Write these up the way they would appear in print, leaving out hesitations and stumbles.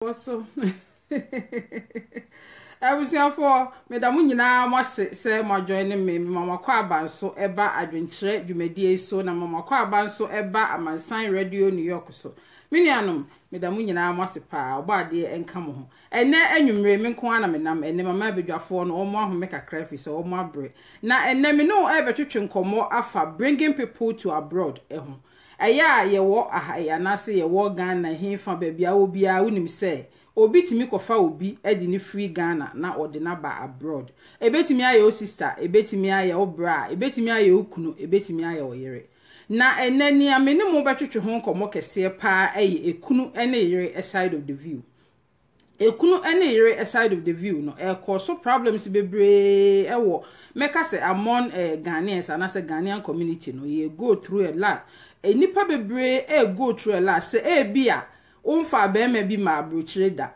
So I was here for Madam Nyina must say my joining me, Mama Kwaban so eba adventure Jumedie so na Mama Kwaban so eba Amansan Radio New York so. Minianum, Madam Nyina must pa oba de enkam ho. Ene enwumre me nko ana menam ene mama bedwafo no omo aho make a crayfish so omo abre. Na ene me no e betwetwe nkomo afa bringing people to abroad eho. Aya ye wo ahaya na se ye wo Ghana himfa babia obi a wonim se obi timi kofa obi edi ni free Ghana na ode na ba abroad ebetimi aye o sister ebetimi aye o bra ebetimi aye o kunu ebetimi aye o yere na enani amene mo betwetwe ho nkomo kese pa aye ekunu ene yere side of the view ekunu ene yere side of the view no e cause problems bebre ewo meka se among Ghanaians and as a Ghanaian community no ye go through a lot nipa bebre go through a lot say bia umfa bema bi ma abrochire da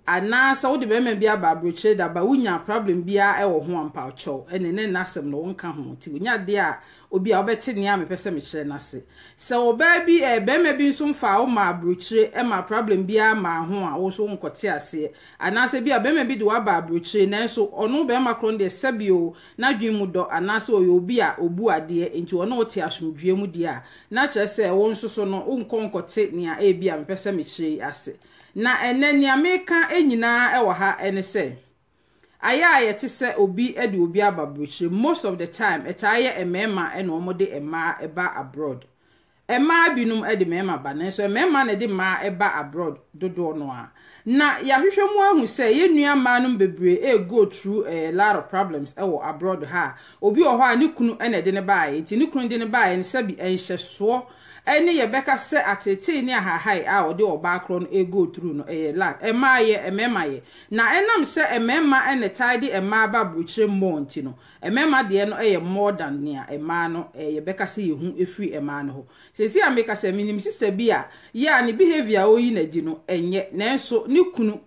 anasa wo de bema bi aba abrochire da ba wunya problem bia wo ho ampa cho ene ne nasem no wonka ho ti wunya de a obi a obeti ne a mepese me kire nase se wo ba bi bema bi nso mfa wo ma abrochire ma problem bia ma ho a wo so nkote ase anasa bi a bema bi de wa ba abrochire nanso ono bema kron de sabio na dwemu do anasa obi a obu ade enti ono ote asomdwe mu de a na kire se wo nso so no nkonkote ne a bi a mepese me kire ase na enani ameka enyina ewo ha ene se aya yete se obi ede obi ababrochire most of the time etaye emema ene omode ema eba abroad ema binum ede mema ba na so emema na de ma eba abroad dodo no a na ya hwehwe mu ahu se ye nua ma no bebre go through a lot of problems ewo abroad ha obi o ho a ne kunu ene de ne baaye ti ne kunu de ne baaye ne sabi enhyeso ene ye beka se atete ni ahahai a ode oba kro no go through no la emaye ememaye na enam se emema ene tidy ema ba brochire monti no emema de no more than nia ema no ye beka se yehu efri ema no ho sesi ameka se minim sister bia ya ni behavior oyi na di no enye nanso ni kunu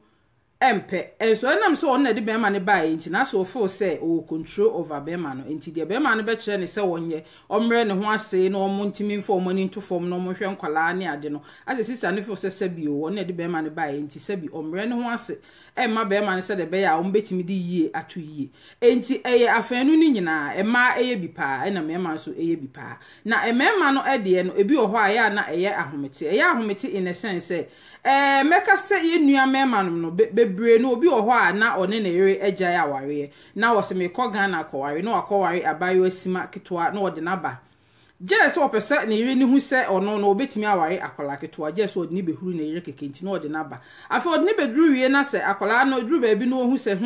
empe enso enam so on na de bema ne bae nti na so fo se o control over bema no nti de bema no be kire ne se wonye omre ne ho ase na omo ntimi mfo omo ni ntofom no omo hwe nkwala ne ade no ase sister ne fo se sabio on na de bema ne bae nti sabi omre ne ho ase ma bema ne se de be ya omo betimi di yie atu yie nti eye afanu ni nyina ema eye bipa na mema so eye bipa na emema no ede no ebi oho aya na eye ahomete in a sense meka se ye nua mema no bebre no obi oho a na one na yere agya ya ware na wo se me ko Ghana akọware na akọware abayo asima ketwa na ode na ba je so opese na yere ni hu se ono no obetimi aware akola ketwa je so ode ni behuru na yere kekenti na ode na ba afa ode ni bedru wie na se akola na odru ba bi no hu se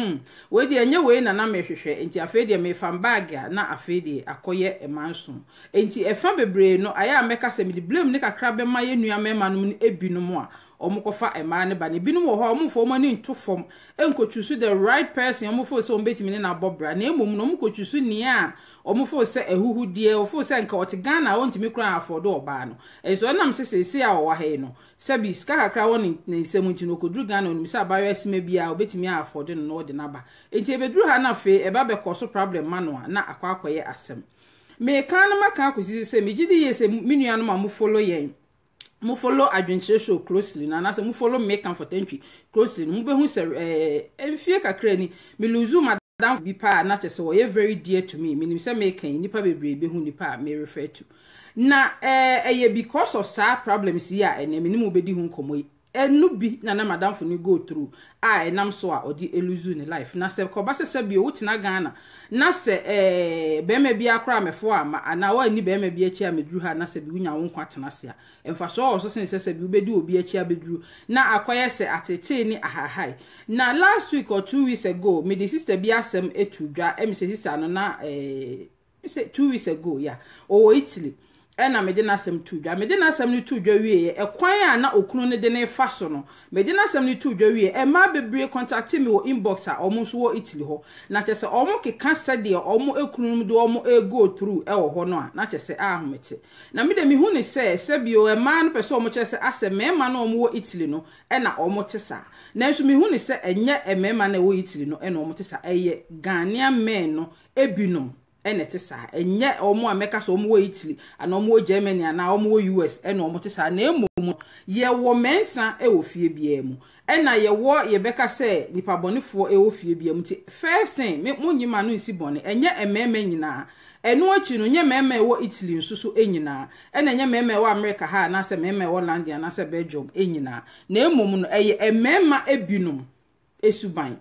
we de enye we na mehwehwe enti afa de me fam bag na afa de akoye emanso enti efa bebre no aya meka se me de blame ne kakra be ma ye nua mema no ebinom a omukofa ema ne ba ne binum wo ho omufo mo ni ntofom enkochusu the right person omufo se ombetimi ne na bobra na emom no omkochusu ni a omufo se ehuhudie ofo se nka ot Ghana wontimi kura afford oba no enso nam se a wo ha no sabi ska kakra won ne nsem nti no kodru Ghana onimi se abayo asima bia obetimi afford no no de na ba enti ebedru ha na fe eba be koso problem mano a na akwakoye asem me kan na maka akosi se megidi ye se minua no ma mu follow yen mu follow adventure show closely na se mu follow make am for tentry closely mu be hu se enfie kakra ni me luzu madam bi pa na che se wo ye very dear to me menim se make nipa bebre be hu nipa me refer to na because of sa problems here ene me ni mu be di hu nkomo enu bi na madam for ni go through enam so a odi eluzu ni life na se ko ba se bi o tina Ghana na se bema bi akra mefo ama ana wa ni bema bi achi amedru ha na se bi unya won kwatena se a emfa so so se bi ubedi obi achi abedru na akoye se atete ni ahahai na last week or 2 weeks ago me the sister bi asem etudwa em se sister no na say 2 weeks ago yeah o Italy ena me de na asem tudwa me de na asem ni tudwa wie ekwan a na okunu ne de ne fa so no me de na asem ni tudwa wie e ma bebre contact me wo inbox a omo so wo Italy ho na chese omo keka sade omo ekunu mu de omo go through wo ho no a na chese ahomete na me de me hu ne se bio e ma no pese omo chese asem me ma no omo wo Italy no ena omo tesa na nso me hu ne se enye e me ma na wo Italy no ena omo tesa eye Ghanaian men no ebinom enete sa enye omo America so omo Italy ana omo Germany ana omo US ena omo tesa na emu mu ye wo mensa e wo fie bia mu na ye wo ye beka se nipa bonefo e wo fie bia mu ti first thing me monyima no nsi bone enye emema nyina enu achi no nye mema wo Italy nsusu enyina na nye mema wo America ha na se mema wo London na se Belgium enyina na emom no eye emema ebinum esuban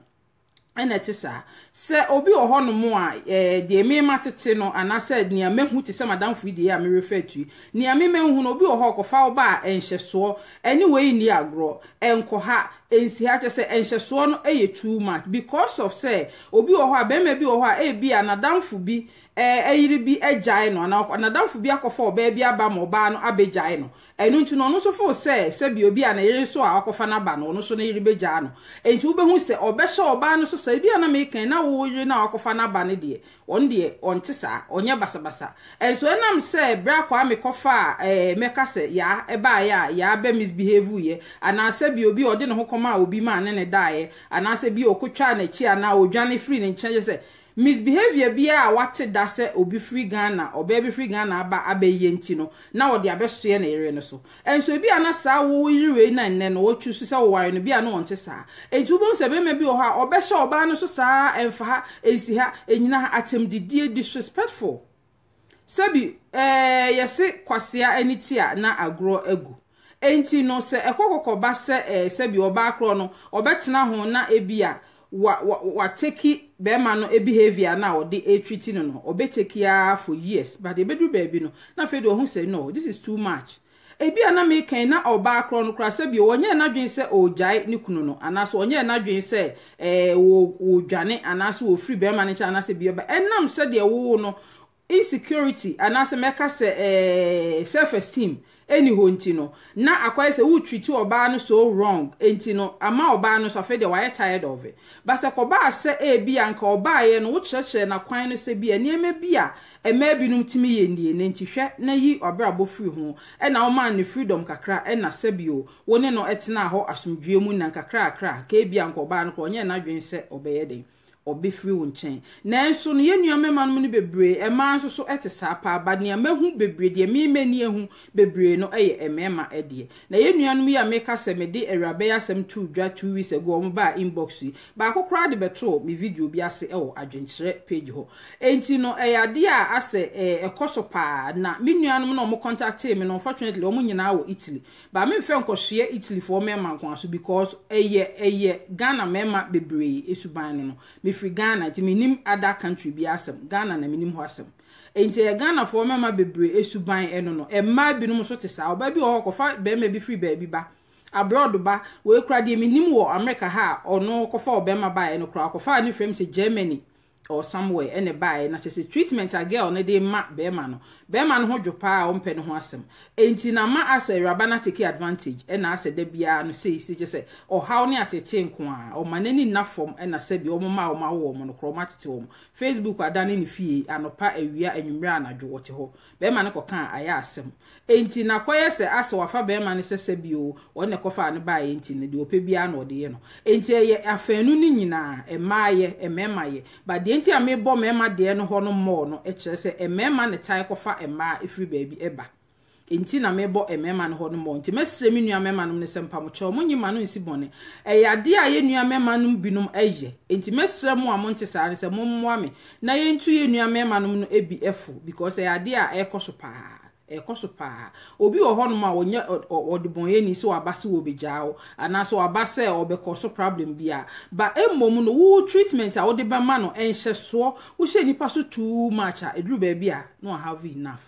ena tisa se obi ohonom a de mema tete no anase nia mehu te se madam fidi ya me refer to nia me mehu no obi oho kofa oba enhyeso anyway ni agro enko ha ensi ha se enhyeso no eye too much because of say obi oho abema bi oho a bi anadamfo bi eyiri bi ejai no anadamfo bi akofa oba bi aba mo ba no abejai no enu nti no no so fo se bi obi ana yiri so a akofa na ba no so na yiri bejai no enti wo behu se obehye oba no so se bi ana me kan na wo yiri na akofa na ba ne de on de onte sa onye basabasa enso enam se bra kwa me kofa meka se ya eba ya be misbehave ye ana se bi obi ode ne hokoma obi ma ne dae ana se bi okotwa na chi ana odwane free ne nche se misbehavior bia wate da se obi free Ghana oba bi free Ghana aba abaye nti no na wo de abesoe na ere no so enso bia na sa wo yiriwe na nne no wo chusu se wo ware no bia no wonte sa eju bo se be ma bi o ha obehye oba no so sa emfa ha ensi ha enyina ha atemdidie disrespectful sabi yesi kwasea anitia na agro egu enti no se ekokokoba se sabi oba akro no obetena ho na ebia wa take bema no behavior na o de treat no obeteki ya for years but e bedu baby no na fe do hu say no this is too much ebi ana me kan na oba akro no kra se bi onye na dwen se ojai ni kunu no anaso onye na dwen se wo dwane anaso wo free bema ne cha anaso bi oba enam se de wo no insecurity anaso meka se self esteem eni ho ntino na akwa se wo treat oba no so wrong ntino ama oba no so fe de why tired of it but se ko ba se bi anka oba ye no wo kyerɛkyerɛ na kwan no se bi eniema bi a ema bi no timi ye nie ne ntihwɛ na yi obrabo free ho na o man ne freedom kakra na se bi o wo ne no etena ho asomdwe mu na kakra akra ka bi anka oba no ko onye na dwen se obeye den obi free won chen na enso no ye nuamema no ne bebre ema nso so etesa pa ba ne mahu bebre de me mani ehu bebre no eye emema ede na ye nuanom ya meka se me de awrabe yasem tu dwa 2 weeks ago mo ba inbox yi ba akokra de beto me video bi ase ewo adwenkyere page ho enti no ade a ase ekoso pa na me nuanom no mo contact me no unfortunately omo nyina wo Italy ba me mfe nkohye Italy for mema nkoaso because eye Ghana mema bebre esuban no free Ghana ti minim other country bi asem Ghana na minim ho asem enti Ghana for mama bebre esuban eno no emma binum so te sa oba bi o kofa be ma bi free ba bi ba abroad ba we kra de minim wo America ha ono kofa obema ba eno kra kofa ni frame se Germany or somewhere ene buy na chese treatment a girl ne de ma be ma no ho dwopa o mpe no ho asem enti na ma asa raba na take advantage na asa da bia no sei chese o how ne atete nko a o manani na form na sabi o ma wo mo no kroma tete wo Facebook adane ne fie anopa awia anwumre anadwo wote ho be ma ne koka aya asem enti na koye se asa wafa be ma ne sese bi o ne kofa ne ba enti ne de ope bia na ode ye no enti ye afanu ni nyina emaye ememaye ba enti amebo mema de no ho no mo no kire se emema ne tai kofa ema efiri baabi eba enti na mebo emema no ho no mo enti mesre mi nua mema no ne sempa mo che mo nyima no nsi bone ade a ye nua mema no binum eye enti mesre mo amonte sare se mo mmoa me na ye ntu ye nua mema no no ebi efu because ade a ekoso pa obi ohono ma onye odibonye ni so abase wo bejao ana so abase obekoso problem bia ba emom no wo treatment a wo de ba ma no enhyeso wo hye nipa so too much a eduru ba bia no have enough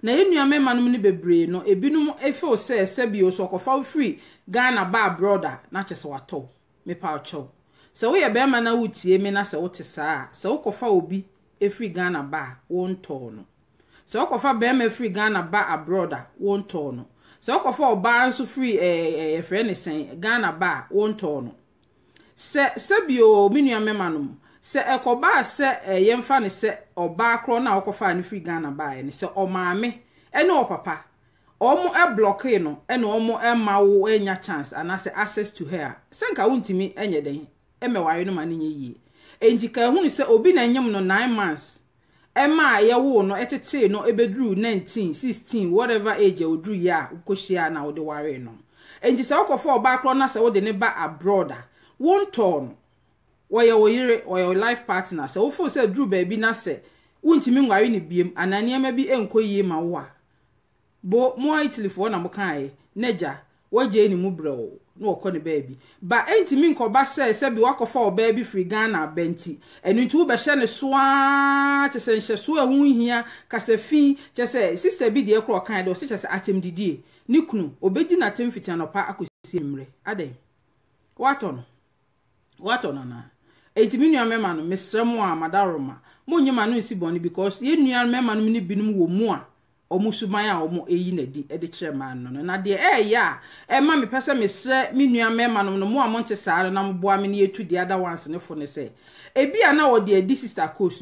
na enua mema no ne bebre no ebinum efo se bi o so kofa free Ghana ba brother na chese wato me pa ocho se wo ye be ma na wutie me na se wo te saa se wo kofa obi free Ghana ba wo nto no se okofa be ma free Ghana ba abroad won to no se okofa oba nso free friend sen Ghana ba won to no se bio minua mema no se ekoba se yemfa ne se oba akro na okofa ne free Ghana ba ne se o maame ene o papa omo block no ene omo ma wo enya chance and access to her senka wuntimi enye den emeware no ma ne yie enti ka hu se obi na nyem no 9 months Emma ye wo no etete no ebedru 19 16 whatever age e odru ya ukohia na wo de ware no enti se wokofo oba kro na se wo de ne ba abroad won ton wo ye wo yire wo your life partner se wo fo se dru ba bi na se wuntimi nware ne biem anane ma bi enkoyie ma wo a bo mo Italy fo na mo kan neja waje ni mu bro no okọ ne baby ba entimi nkoba se bi wakọfa oba bi free Ghana benti enu nti wo be hye ne soa chese nhye so ehun hia kasafi chese sister bi de ekro kan de o se chese atem didie ni kunu obedi na tem fiti anopa akosi mre aden wato no na entimi nua mema no mesrem a madaroma mo nyima no nsi boni because ye nua mema no ni binum wo mu a omusuman a omo eyi na di e de kire man no na de ya e ma me pese me sre me nua mema no mo a monte saare na mo boa me na etu di other ones ne fo ne se e bia na wo de di sister course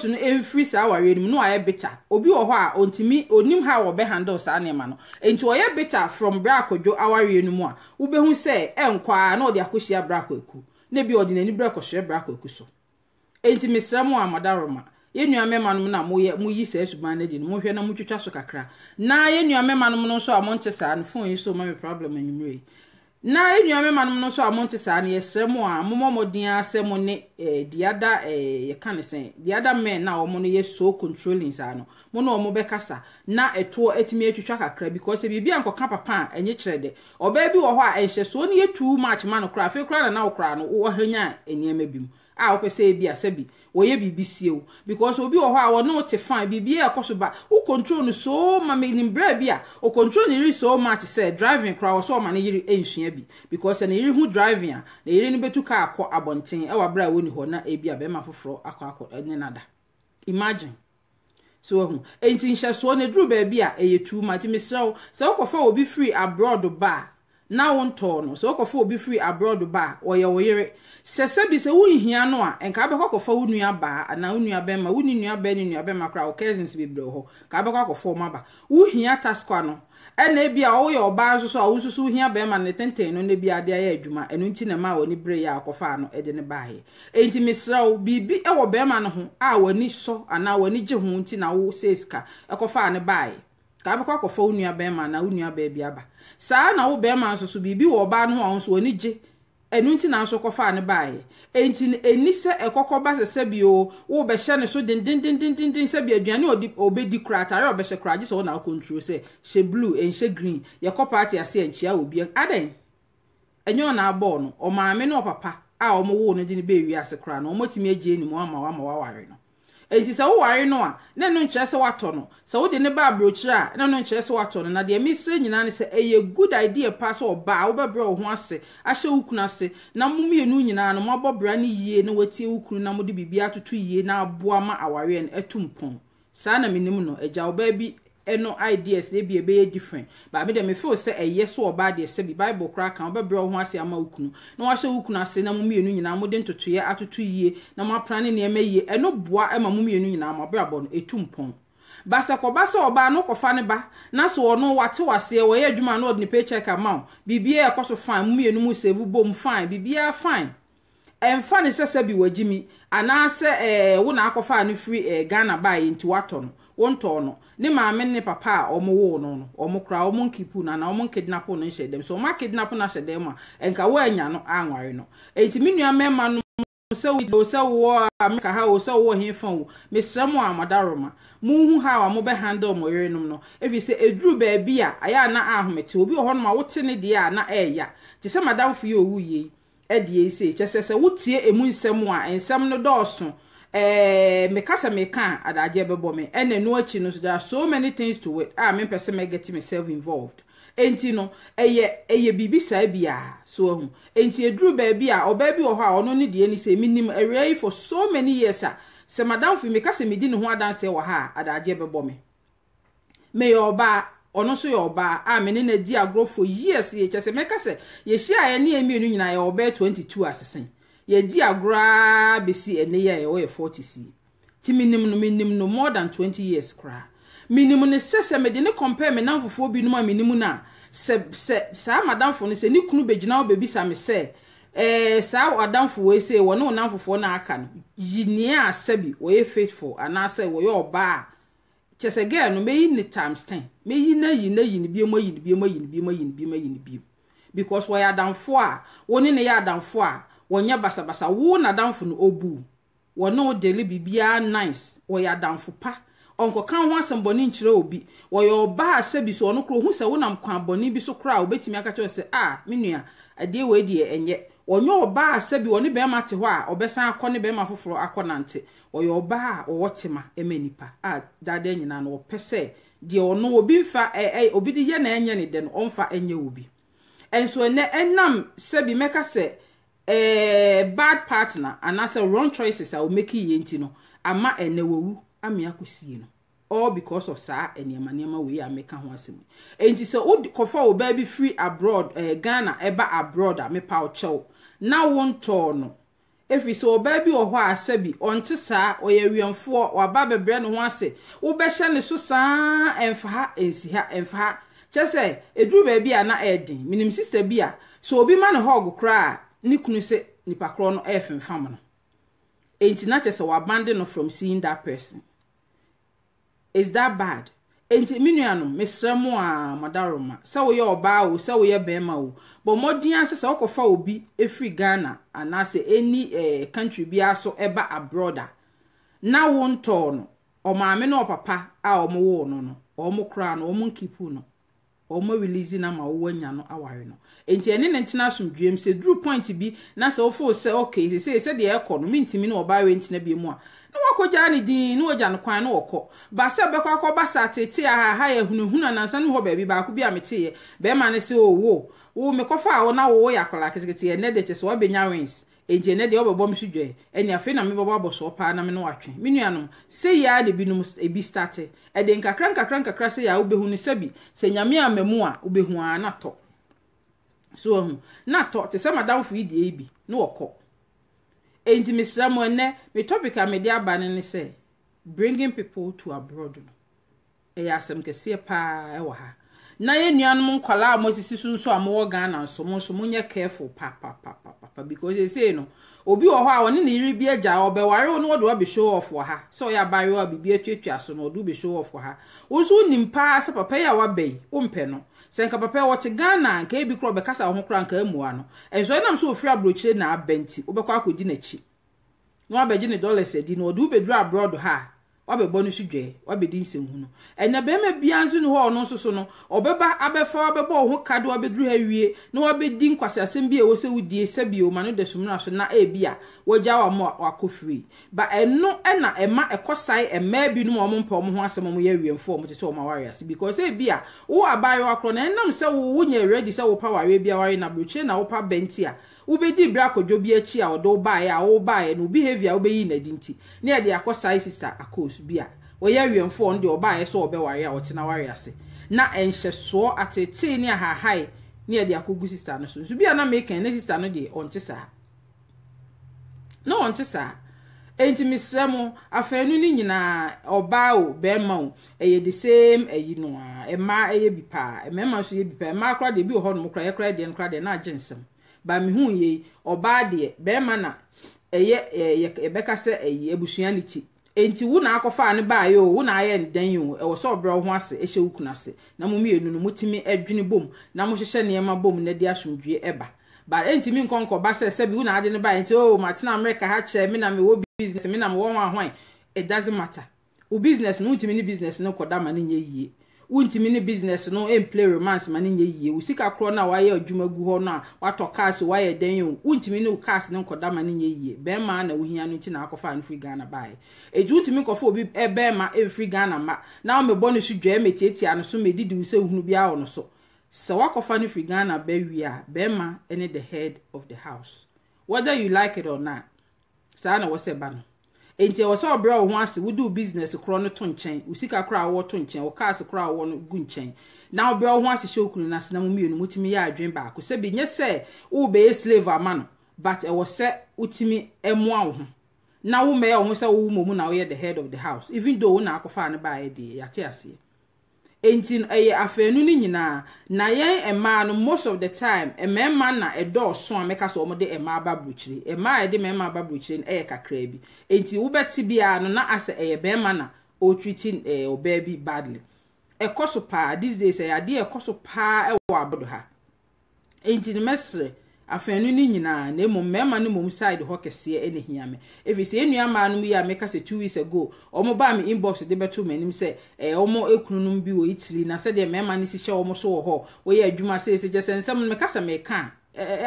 no free sa ware nim no aye beta obi wo ho a ontimi onim ha wo be handle sa ne ma no enti wo ye beta from bra akodwo aware nim a wo be hu se enkwa na wo de akohia bra akwaku na bi odinani bra akohia bra akwaku so enti me sre mo amadaroma ye nua mema no na mo yi se suban na di no mo hwe na mo twetwa so kakra na ye nua mema no no so amonte sa no phone yi so ma me problem anymre na ye nua mema no no so amonte sa no ye sre mo a mo modin asem ne diada ye kan sen diada men na o mo no ye so controlling sa no mo no mo be kasa na eto etimi atwetwa kakra because bibia nkoka papa enye kire de oba bi wo ho a enhye so ne ye too much man kra fe kra na wo kra no wo hanya eniema bim a opese bi asabi wo ye BBC o because obi wo ho a wo no te fine bibi e koso ba wo control no so ma me nim bra bi a o control ni ri so much say driving kra wo so ma ne yiri enhia bi because na yiri hu driving a na yiri ni betu ka akọ abonten e wa bra wo ni ho na e bi a be ma foforo akọ ene nada imagine so hu enti nhye so ne dru ba bi a e yetu ma ti misrawo se wo kofa obi free abroad ba na wonto no so kofa obi free abroad ba wo ye wo yire sese bi se wo hia no a enka be kofa wo nua ba na wo nua be ma wo ni nua be ni nua be ma kra wo cousins be bre ho ka be kofa wo ma ba wo hia taskwa no ena bia wo ye oba nso so a wo susu hia be ma ne tenten no ne bia de aye adwuma enu nti na ma wo ni bre ya kofa no e de ne ba he enti misrawo bibi e wo be ma no ho a wani so ana wani je ho nti na wo seska e kofa ne ba he ka be kofa wo nua be ma na wo nua be bia ba saa na wo be ma nso so bibi wo ba no ho nso wani je enu nti na nso kofa ne bae enti eni se ekokoba sese bio wo be hye ne so din se bia aduane obedi kra tare obehye kra je so na control se she blue en she green ye party ase enchia obi aden enyo na abo no o maame no papa a o mo wo no di ne be wi ase kra no o motimi agye ni mo ama wa ware no enti se wo ware no a na no nkyere se wato no se wo de ne ba brochire a na no nkyere se wato no na de misre nyina ne se eye good idea pass oba wo bebra wo ho ase ahye wukunu ase na mumienu nyina no mabobra ne yie na watie wukunu na mo de bibia atoto yie na aboa ma aware en etumpon saa na minim no agya oba bi eno ideas dey be different but me dem me feel say eye so oba de se bi bible kra kan obebra wo ho ase ama wukunu na wa hye wukunu ase na mumienu nyina mo de ntotoye atoto yie na mo apra ne ne ema yie eno boa ema mumienu nyina mo brabo no etumpon basa oba no kofa ne ba na so ono wate wase wo ye adwuma no de paycheck amount bibia e koso fine mumienu mu save bom fine bibia fine emfa ne sese bi wagimi ana se wo na akofa ne free Ghana buy nti wato no wonto no ne maame ne papa omo wo no omo kra omo nkipu na omo kidnap no nhye dem so ma kidnap na hye dem a enka wo anya no anware no enti menua mema no se wo America ha wo se wo hemfa wo mesramo amadaroma munhu ha wa mo be handle mo yerenom no efi se eduru ba bia aya na ahomete obi ho no ma wote ne de a na eya ti se madam fu ye owu ye edie se chesese wotie emu nsem a ensem no dooso me kasa me kan adaje bebo me ene no achi no so there are so many things to it me pese me get myself involved enti no eye bibi sa bia so hu enti eduru ba bia oba bi wo ho a ono ne de ni se minim away for so many years se madam fu me kasa me di ne ho adanse wo ha adaje bebo me yoba ono so yoba me ne na di agro for years ye chese me kasa ye hia ye ne emienu nyina ye oba 22 asesen ye di agra besi ene ye we 40c ti minim no more than 20 years kra minim ne sese me de ne compare me namfofo bi no ma minim na se sa madam fo ne se ni kunu begina wo bebi sa me se Sa adamfo we say wona onamfofo na aka no yinia asabi we faithful anase we oba chese girl no meyi ni times 10 meyi na yi bi because we adamfo a woni ne ya adamfo a wonya basabasa wo na adamfo no obu wona o deli bibia nice we adamfo pa onko kan ho asemboni nkyere obi we oba asabi so ono kro hu se wona mkwan boni bi so kra obetimi aka che se menua ade we die enye onyo oba asabi woni be ma te ho a obesan akọ ne be ma foforo akọ nante oye oba a owotema emanipa dade nyina no opese de ono obi mfa obi di ye na enye ne de no omfa enye obi enso ne enam sabi meka se bad partner anase wrong choices are making yenti no ama enewu amia kosie no all because of sa eniema we ameka ho asem enti se kofa oba bi free abroad Ghana eba abroad amepa ochew na wonto no efi so oba bi oho asabi onte sa oyewiemfo waba bebre no ho ase wo be hye ne so sa emfa ensiha emfa chese edru ba bi ana edin minim sister bi a so obi ma ne hog kra ni kunu se nipa kro no efemfam no enti na chese wa abandon no from seeing that person. Is that bad? Enti minuanum mesremu a madaroma sa wo ye oba o sa wo ye bema o but modin ase sa okofa obi efri Ghana anase any country bi aso eba abroad na wonto no o maame no papa a o mo wo no o mo kra no o mo nkipu no o mo release na ma wo anya no aware no enti ene ne ntina asomdwem se drew point bi na se ofo se okay se de ekọ no mintimi no oba we ntina bi mu a no wakoja ni din no oja no kwan no okọ ba se be kwa basa tete ha ya hunu na nsa no ho ba bi ba ko bi amete ye be ma ne se owo wo me kofa a wo na wo ya kola kesekete ye ne de che so obenya wins enti ne de obebo mhwedwe eni afi na me babo aboso pa na me no atwe menuanom se ya de bi no ebi start e de nkakra se ya obehu ne sabi se nyame amamu a obehu na to so na to te se madam fu ide ebi no okọ enti misramo ne me topic a me de abane ne se bringing people to abroad no asem kese pa ewa ha na ye nuanom nkwala amosisi sunso amowo Ghana nso mo munye careful pa because they say no obi wo ho a woni ne iri bi agya obeware wo no wo do be show off wa ha so ya bare wa bibi atwatwa so no do be show off wa ha wo so nimpa se papa ya wa bai wo mpe no senka papa wo te Ghana nka ebi kro be kasa ho kra nka amuwa no enso nam so ofri abrochire na abenti wo be kwa akodi na chi no abeji ne dollars edi no do be dru abroad ha wabebo no sudwe wabedi nsem no enya be ma bianzu no ho no so no obeba abefa wabebo ho kado wabedru ha wie no wabedi nkwase asem bi e wo se wudie sabio ma no de sumna so na ebia wogya wa mo akofri ba eno na ema ekosai ema bi no mo mpa mo ho asem mo ya wiemfo mo te se o ma warriors because ebia wo abayo akro na enam se wo nya ready se wo power we bia wari na broche na wo pa bentia ubedi bra kodwo bi achi a odo bae a wo bae no behavior obeyi na dinti na de akosai sister akos bia wo ya wiemfo no de obae so obeware a wotena ware ase na enhyeso atete ni ahahai na de akogu sister no so bia na make na sister no de onte sa no onte sa enti misremo afanu ni nyina oba o bema o eye the same eyi no a ema eye bipa emema so ye bipa ema akra de bi ho no kra ye kra de na agensem ba mi hu ye oba de bema na eye ebeka se eye ebusuanity enti wo na akofa ne ba ye o wo na aye ndan yo e wo so obro ho ase ehye wukuna se na mo mienu no mutimi adwene bom na mo hyehye ne ma bom na di asomdwe eba ba enti mi nkonko ba se bi wo na ade ne ba enti o matina America ha che me na me wo business me na me wo hwan it doesn't matter wo business no ntimi ni business no koda ma ne nye yie untimi ni business no play romance ma ne nye yie wo sika kro na wa ye adwuma gu ho na wa to cars wa ye den yo untimi ni cars no koda ma ne nye yie be ma na wo hia no nti na akofa no free Ghana bae eju untimi kofo obi be ma free Ghana ma na o me bonu su dwa metietia no so medidi wo se hunu bia wo no so so wakofa no free Ghana be wi a be ma any the head of the house whether you like it or not sa na wo se ba no enti wo so bra wo ho ase wo do business kro no to nchen usika kra wo to nchen wo cars kra wo no gu nchen na wo bra wo ho ase shokunu na se na mumienu mutimi ya adwen ba ko se bi nye se wo be slave ama no but e wo se utimi emoa wo ho na wo me wo se wo momu na wo ye the head of the house even though wo na akofa ne ba ye de yate ase entin eye afenu ni nyina na yen ema no most of the time emema na edoso ameka so omode ema babruchiri ema ede mema babruchiri eye kakra bi enti wo beti bia no na ase eye bema na o treating obaby badly ekoso pa these days ade ekoso pa ewo abodo ha enti mesre afenu ni nyina na emu mema no mum side ho kese ene hiame efisi enua ma no ya meka se 2 weeks ago omo ba me inbox de beto manim se omo ekununum bi wo Italy na se de mema ni si hye omo so wo ho wo ye adwuma se se jesensem meka se meka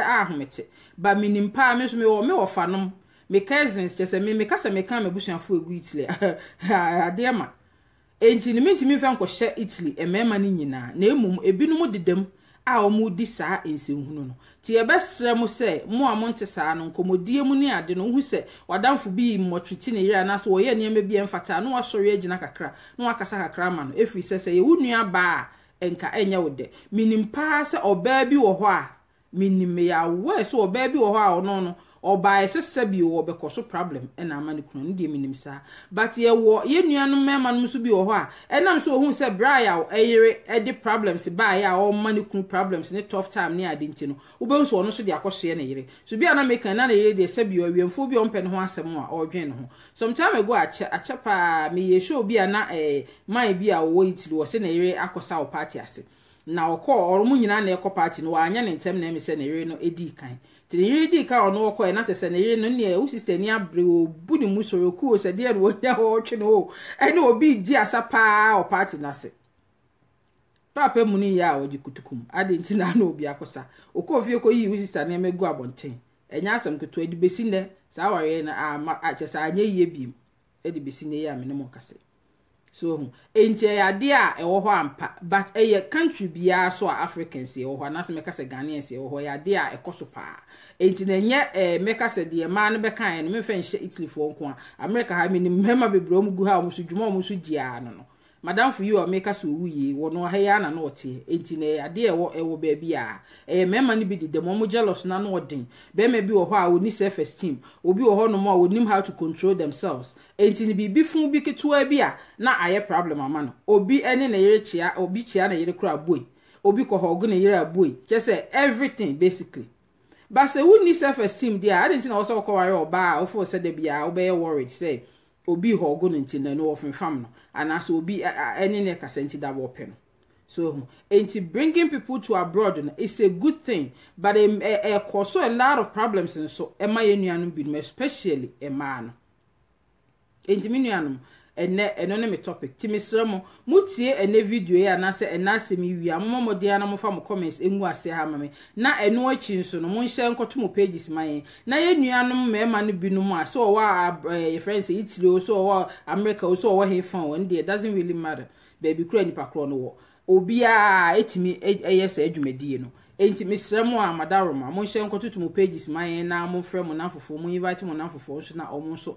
ahomete ba minim pa me so me wo fanom me cousins jese meka se meka me busuafo egu Italy ade ma enti ni mintimi fa nko hye Italy mema ni nyina na emum ebinum dedem a omu di saa ensenhunu no ti ebesre mu se mu amonte saa no nkomodie mu ni ade no hu se wadamfo bi mmotwiti ne yira na so wo ye niam bi emfata no wasori agina kakra no akasa kakra ma no efri se ye wunua ba enka enya wode minim pa se oba bi wo ho a minim ya we so oba bi wo ho a ono no oba esese bi wo bekoso problem na amane kuno no de minim saa but ye wo ye nuanu mema no so bi wo ho a enam so ohun se bra eyire edi problems ba ya o mane kuno problems ne tough time ne ade ntino wo be so ono so de akohye ne yire so bi ana meka na yire de se bi awiemfo bi ompe ne ho asem a odwen ne ho sometime ago achepa me ye show bi ana man bi a wo Italy wo se ne yire akosa o party ase na okọ oromu nyina na ekọ party no anya ne ntem na emi se ne yire no edi kan ti yiri di ka ono okọ na tese ne yiri no ne wo sister ni abre obu ni musoro ku o se de no nya ho twe no ene obi di asapa o party na se papa mu ni ya oji kutukum ade nti na obi akosa okọ fie ko yi wo sister na emegu abonten enya asem keto edi besi ne sa ware na achesa anya yie biem edi besi ne ya me ne mo kase so enti ade a ewo ho ampa but country bia so Africans ewo ho na se meka se Ghanaians ewo ho ade a ekoso pa enti na nye meka se de ma no beka en me fa nhye Italy fo nko a America ha me ni mema bebro mu gu ha mu so dwuma mu so dia no madam for you meka so wuye wono ha ya na no ote enti na ade ewo ba bia mema ni bi de mo jealous na no odin be me bi wo ho a oni self esteem obi wo ho no mo a onim how to control themselves enti ni bi fun bi ketua bia na aye problem amano obi ene na yere chia obi chia na yere kura boy obi ko hogu na yere boy just say everything basically but say who need self esteem there I didn't know also ko ware oba ofo say de bia obe worried say obi hogu no nti na no ofenfam no anaso obi ene ne kasenti da wo pe no so enti bringing people to abroad is a good thing but cause a lot of problems and so ema yenuanum bi especially ema no enti minuanum eno ne me topic ti misremo mutie ene video ya na se enase mi wi amomode ya na mo fa mo comments engu ase ha mame na eno achi nso no mo nhye nkoto mo pages mayen na yenuanum mema no binum a so wa friends Italy so wa America so wa he fan one day it doesn't really matter baby kura ni pakro no wo obi a etimi eyese adwumadie no enti misremo a madaroma mo nhye nkoto mo pages mayen na mo frɛ mo na fofo mo invite mo na fofo so na omo so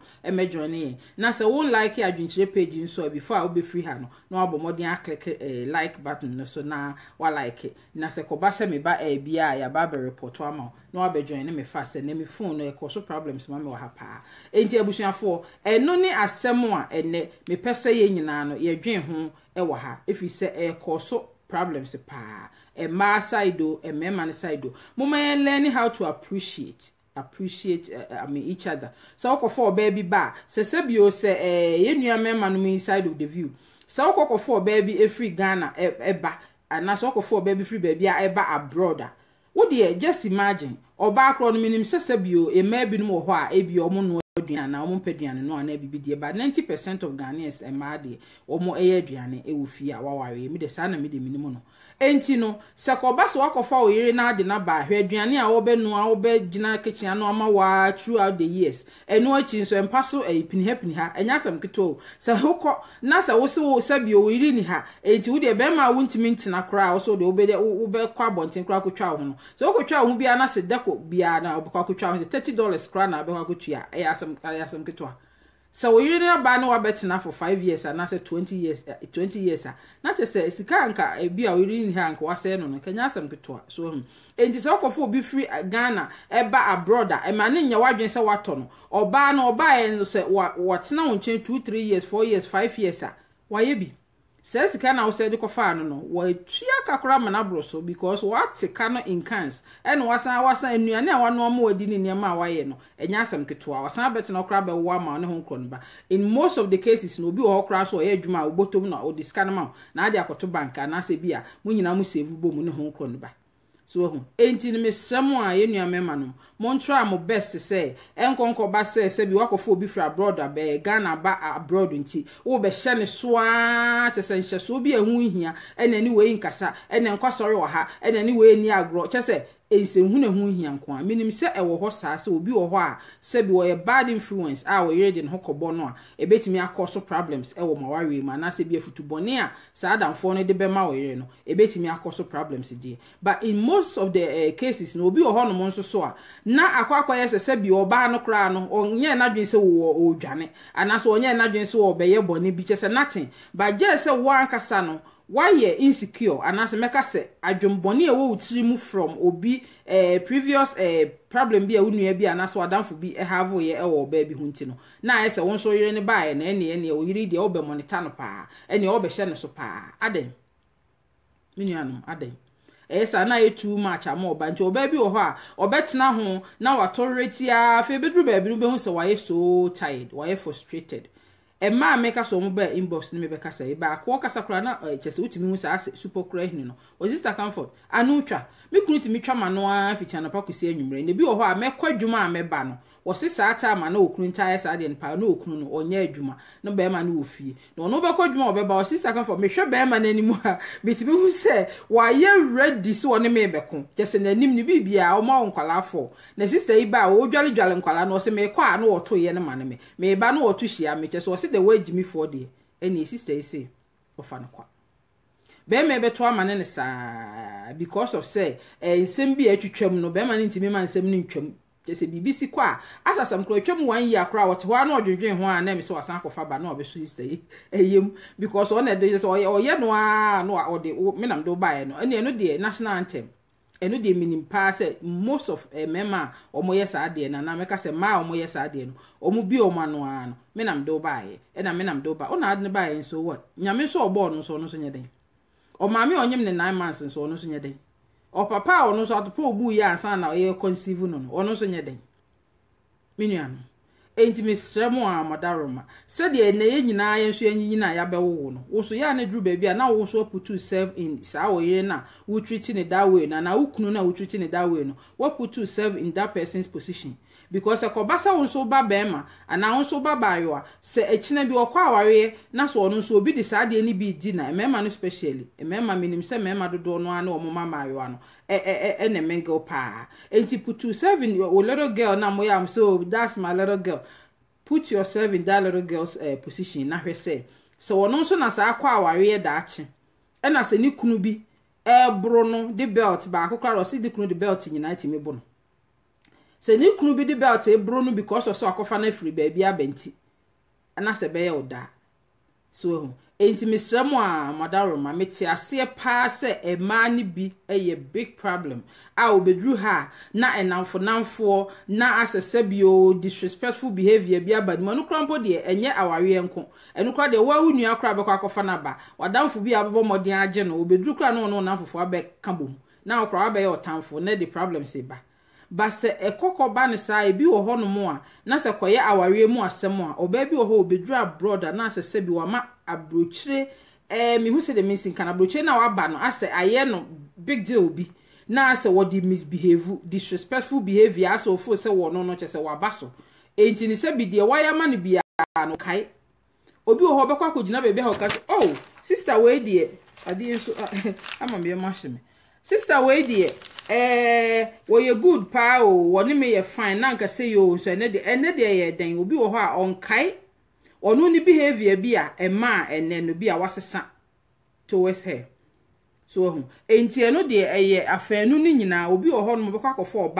join ye na se won like adwinchire page nso before we be free ha no na abomodin a click like button no so na wa like na se ko ba se me ba bia ya ba be report ama na wa be join me fast na me phone no e cause problems ma me wa ha pa enti abusuafo eno ni asem a ene me pese ye nyina no ye dwen ho e wa ha efi se e cause problems pa ma side o man side o mama learning how to appreciate each other so for baby ba se sebio se yenua mema no inside of the view so for baby free Ghana eba and so for baby free baby eba abroad what dey just imagine oba akro no minim se sebio ma bi no ho a ebi omo no aduane omo peduane no na bibi dey ba 90% of Ghanaians ma dey omo aduane e wo fie a waware mi de sa na mi de minim no enti no se koba so akofa oyire na ade na ba hwe aduane a wo be no a wo be gina kitchen no ama wa throughout the years eno achi so empa so pinihapini ha enya asam kito se hokọ na se wo se wo sabi oyire ni ha enti wo de be ma wo ntimi ntina kra wo so de wo be kwa bonten kra kotwa ho no so wo kotwa ho bia na se deko bia na wo kotwa ho $30 kra na be kwa kotwa asam kito so we really na ba no wa betina for 5 years and na say 20 years na che say sika anka bia we really ha anka wa say no kanya asam kito so enti so okofo obi free Ghana eba abroad e ma ne nya wadwen se wato no oba no oba e no se watena wo nchen 2 3 years 4 years 5 years wa ye bi says can now say the cofano no why triaka cram na broso because what cano in cans and was and you know one more din near my way no and yasam ketua was not better no crab a wama on home conba in most of the cases no be all crash or edgema bottom or this kind of now they are to bank and I say beer when you know save boom on home conba. So ain't in Miss Samoa, you know, memano. Montreal, my best to say, and conquer bass say, be walk for before abroad, be Ghana back abroad in tea. Oh, be shiny swat, essential, so be a wound here, and anyway in Cassa, and then Cossor or her, and anyway near grow. Just say, it's a wound here and quan. Meaning, say, I will horse her, so be a while. Say, be a bad influence. I will read in Hocobono, a bit me a cause of problems. I will my worry, man. I say, be a foot to Bonia, sad and phone the Bema, you know, a bit me a cause of problems, dear. But in most of the cases, no be a hormone so. Na akwa se bi oba no kra no onye na dwen se wo dwane anaso onye na dwen se wo beye boni bi chese nothing but just se wo ankasa no why ye insecure anaso meka se adwomboni e wo utiri mu from obi previous problem bi a wonua bi anaso adamfo bi have ye e wo ba bi hunti no na ye se won so yire ne bae na ene o yire de wo be monitor no pa ene wo be hye ne so pa aden minuanum aden esa na e too much amo ba nti oba bi wo ho a obetena ho na wa tolerate ya fe bedru ba bi no be hu se waye so tired waye frustrated e ma make so mo ba inbox ni me be kasa e ba ko kasa kura na chese utimi hu se ase super kura hin no o sister comfort anu twa me kunu ti me twa ma no a fiti na pa kwesi anwumre ne bi wo ho a me kwadwuma a me ba no wo se sa ata ma na okunu ntae sa de npa na okunu no onye adwuma no be ma na wo fie no no be kwadwuma wo be ba wo sister comfort me hwe be ma na animu ha bitimi hu se wa ye ready so ne me be ko chese na anim ni bibia o ma wonkwala afọ na sister yi ba o dwale nkwala no se me kwa na wo to ye ne ma ne me ba na wo to hia me chese wo se the way Jimmy for de any sister yi say ofa na kwa be me be to ama ne sa because of say nsem bi atwetwam no be ma ne ntimi ma nsem ne ntwam chese BBC kwa asasam kro twam 1 year kra wote ho na odwedwen ho a na me so wasan kofa ba na obe so sister yi eyem because on the so oye no a no o de me nam do bae no ene no de national anthem eno de minim pa say most of mema omo yesa de na meka say ma omo yesa de no omo bi omo ano a no me nam do bae e na me nam do ba o na ade bae so what nyame so obo no so nyeden o ma me onyem ne 9 months so no so nyeden o papa ono so atopo obu ya ansa na ye conceive no ono so nyeden minuano enti mesremo a madaroma se de na ye nyina ye nso anyi na ya bewo no wo so ya na dru ba bia na wo so put yourself in sa wo ye na wo treat ne that way na ukunu na wo treat ne that way no what put yourself in that person's position because ekobasa won so ba bema ana won so ba bayo se echina bi okwa aware na so ono so obi de sa de ni bi di na mema no specially mema minim se mema dodo no ana omo mama ayo ano ne mengo pa enti put yourself in your little girl na mo am so that's my little girl put yourself in that little girl's position na hwe se so ono so na sa akwa aware da achi e na se ni kunu bi bro no the belt ba akokra ro se the kunu the belt nyina ti me bo no se ni kunu bi the belt bro no because of so akofa na free baby abenti ana se be ye oda so enti misremo a madaroma meti ase pa se e ma ni bi eye big problem a obedru ha na enamfo na asese bio disrespectful behavior bi abad manu krampo de enye aware enko enu kra de wa unu akra be kwa akofa na ba wadamfo bi abebo modin age no obedru kra no na fofo abe kabom na okra abe ye otamfo na the problem se ba ba se ekokoba ne sa ebi wo ho no mo a na se koye aware mu asem a oba bi wo ho obedru abroad na asese bi wa ma abrochire mi hu se de missing kana abrochire na wa ba no ase aye no big deal bi na ase wo di misbehave disrespectful behavior ase ofo se wo no chese wa ba so enti ni se bi de wa ya ma ne bia no kai obi wo ho be kwa kogina bebe ha ka oh sister we de ade so ama me ma hye me sister we de wo ye good pa o woni me ye fine na nka say yo so ene de ye den obi wo ho a on kai onu ni behavior bi a ema ene no bi a wasesa towards her so enti eno de eye afanu ni nyina obi wo ho no be kwa kofo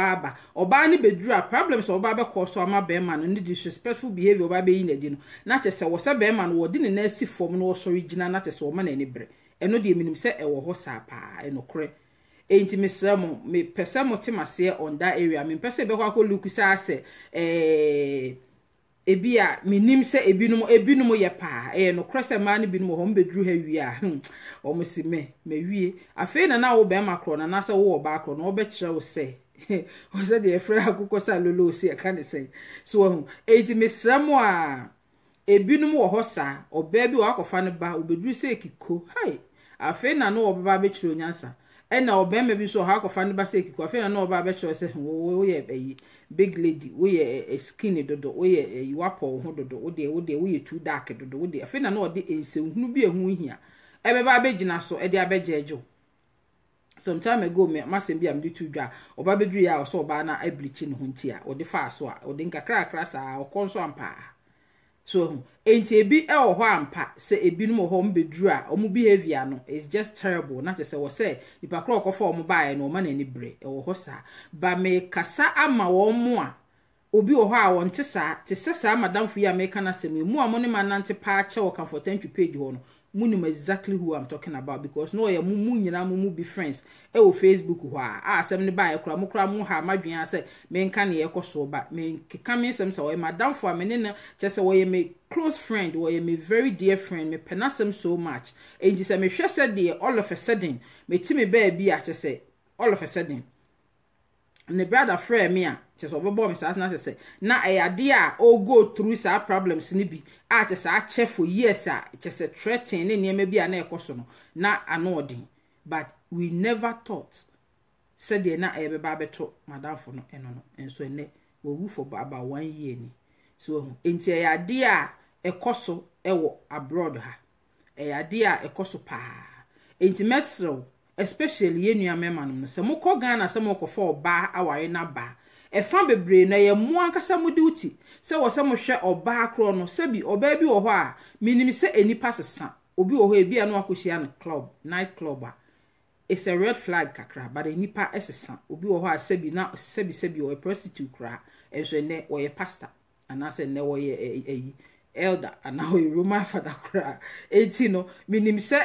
oba ni bedru a problems oba be koso ama be ma no ni disrespectful behavior oba be yi na di no na chese wo se be ma no wo di ne na si form no wo so original na chese wo ma na ni bre eno de minim se e wo ho sa pa eno kre enti misremo me pese motemase on that area me pese be kwa ko look say ase ebi a menim se ebinom ye pa no krese ma ne binom ho mbedru ha wi a o mo si me wie afei na wo be makro na se wo ba akro na wo be kire wo se o se de efre akukọ sa lolo si e ka ne se so ho enti mesramo a ebinom wo ho sa oba bi wo akofa ne ba obedru se ekiko hai afei na no wo ba be kire onyansa na oba ma bi so ha akofa ne ba se ekiko afei na no wo ba be kire se wo ye bayi big lady we ye skinny dodo we ye you apo ho dodo we ye too dark dodo we de afi na no de ensehunu bi ehu hia ebe ba begina so e de abejejo some time ago me masem bi am de tudwa oba bedru ya so oba na ablichi ne ho ntia o de fa so a o de nkakra sa o konso ampa so enti ebi e ho ampa se ebi no ho mbedru a omu behavior no is just terrible na se wo se nipa kro okofa omu baaye no ma na ni bre e wo ho sa ba me kasa ama wo mu a obi wo ho a won te sa madam fu ya me kana se mu a mo ne manante pa che wo comfortable page ho no munim exactly who I'm talking about because no ya mu nyina mu be friends e wo Facebook ho a asem ne ba e kura mu ha madwen ase me nka ne yekoso ba me keka me sem se wo madam for me ne na chese wo ye me close friend wo ye me very dear friend me penasem so much and ji se me hwe se de all of a sudden me ti me ba bi a chese all of a sudden ne brother friend me a chese obebo me sa na chese na ade a o go through sa problems ni bi a chese a che for years a chese threaten ne niam bi a na ekoso no na anodin but we never thought said de na ebe ba beto madam for no eno no enso ene wo wu for about 1 year ni so enti ade a ekoso ewo abroad ha ade a ekoso pa enti mesro especially yenua mema no se moko Ghana se moko for ba aware na ba e fa bebre na ye mo ankasa mo duty se wo se mo hwe oba akro no se bi oba bi wo ho a minim se enipa sesa obi wo ho e bi anu akohia no club night club a it's a red flag kakra but enipa esesa obi wo ho a se bi na se bi o prostitute kra enso ne wo ye pastor anase ne wo ye elder ana wo Roman father kra eti no minim se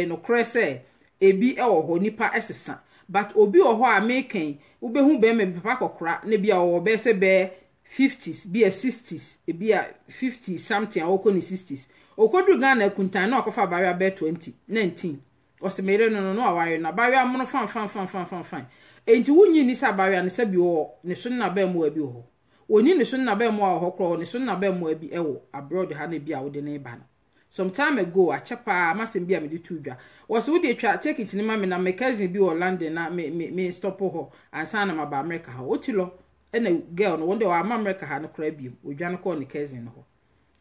no krese ebi wo ho nipa esesa but obi wo ho a making ubehu be me papa kokora ne bia wo be se be 50s be 60s e bia 50 something awoko ni 60s okodu Ghana kuntan na akofa baria be 20 19 o se mere no aware na baria mono fan enti wunyi ni sa baria ne se bi wo ne so na ba mu abi ho oni ne so na ba mu a ho kro ne so na ba mu abi ewo abroad ha na bia wo de ne ba no some time ago a chepa masem bia me de tudwa was wo de twa take it ni ma me na my cousin bi o London na me stop ho ansa na ma ba America ha otilo na girl no wonde wa America ha no kra bi odwa no ko ne cousin no ho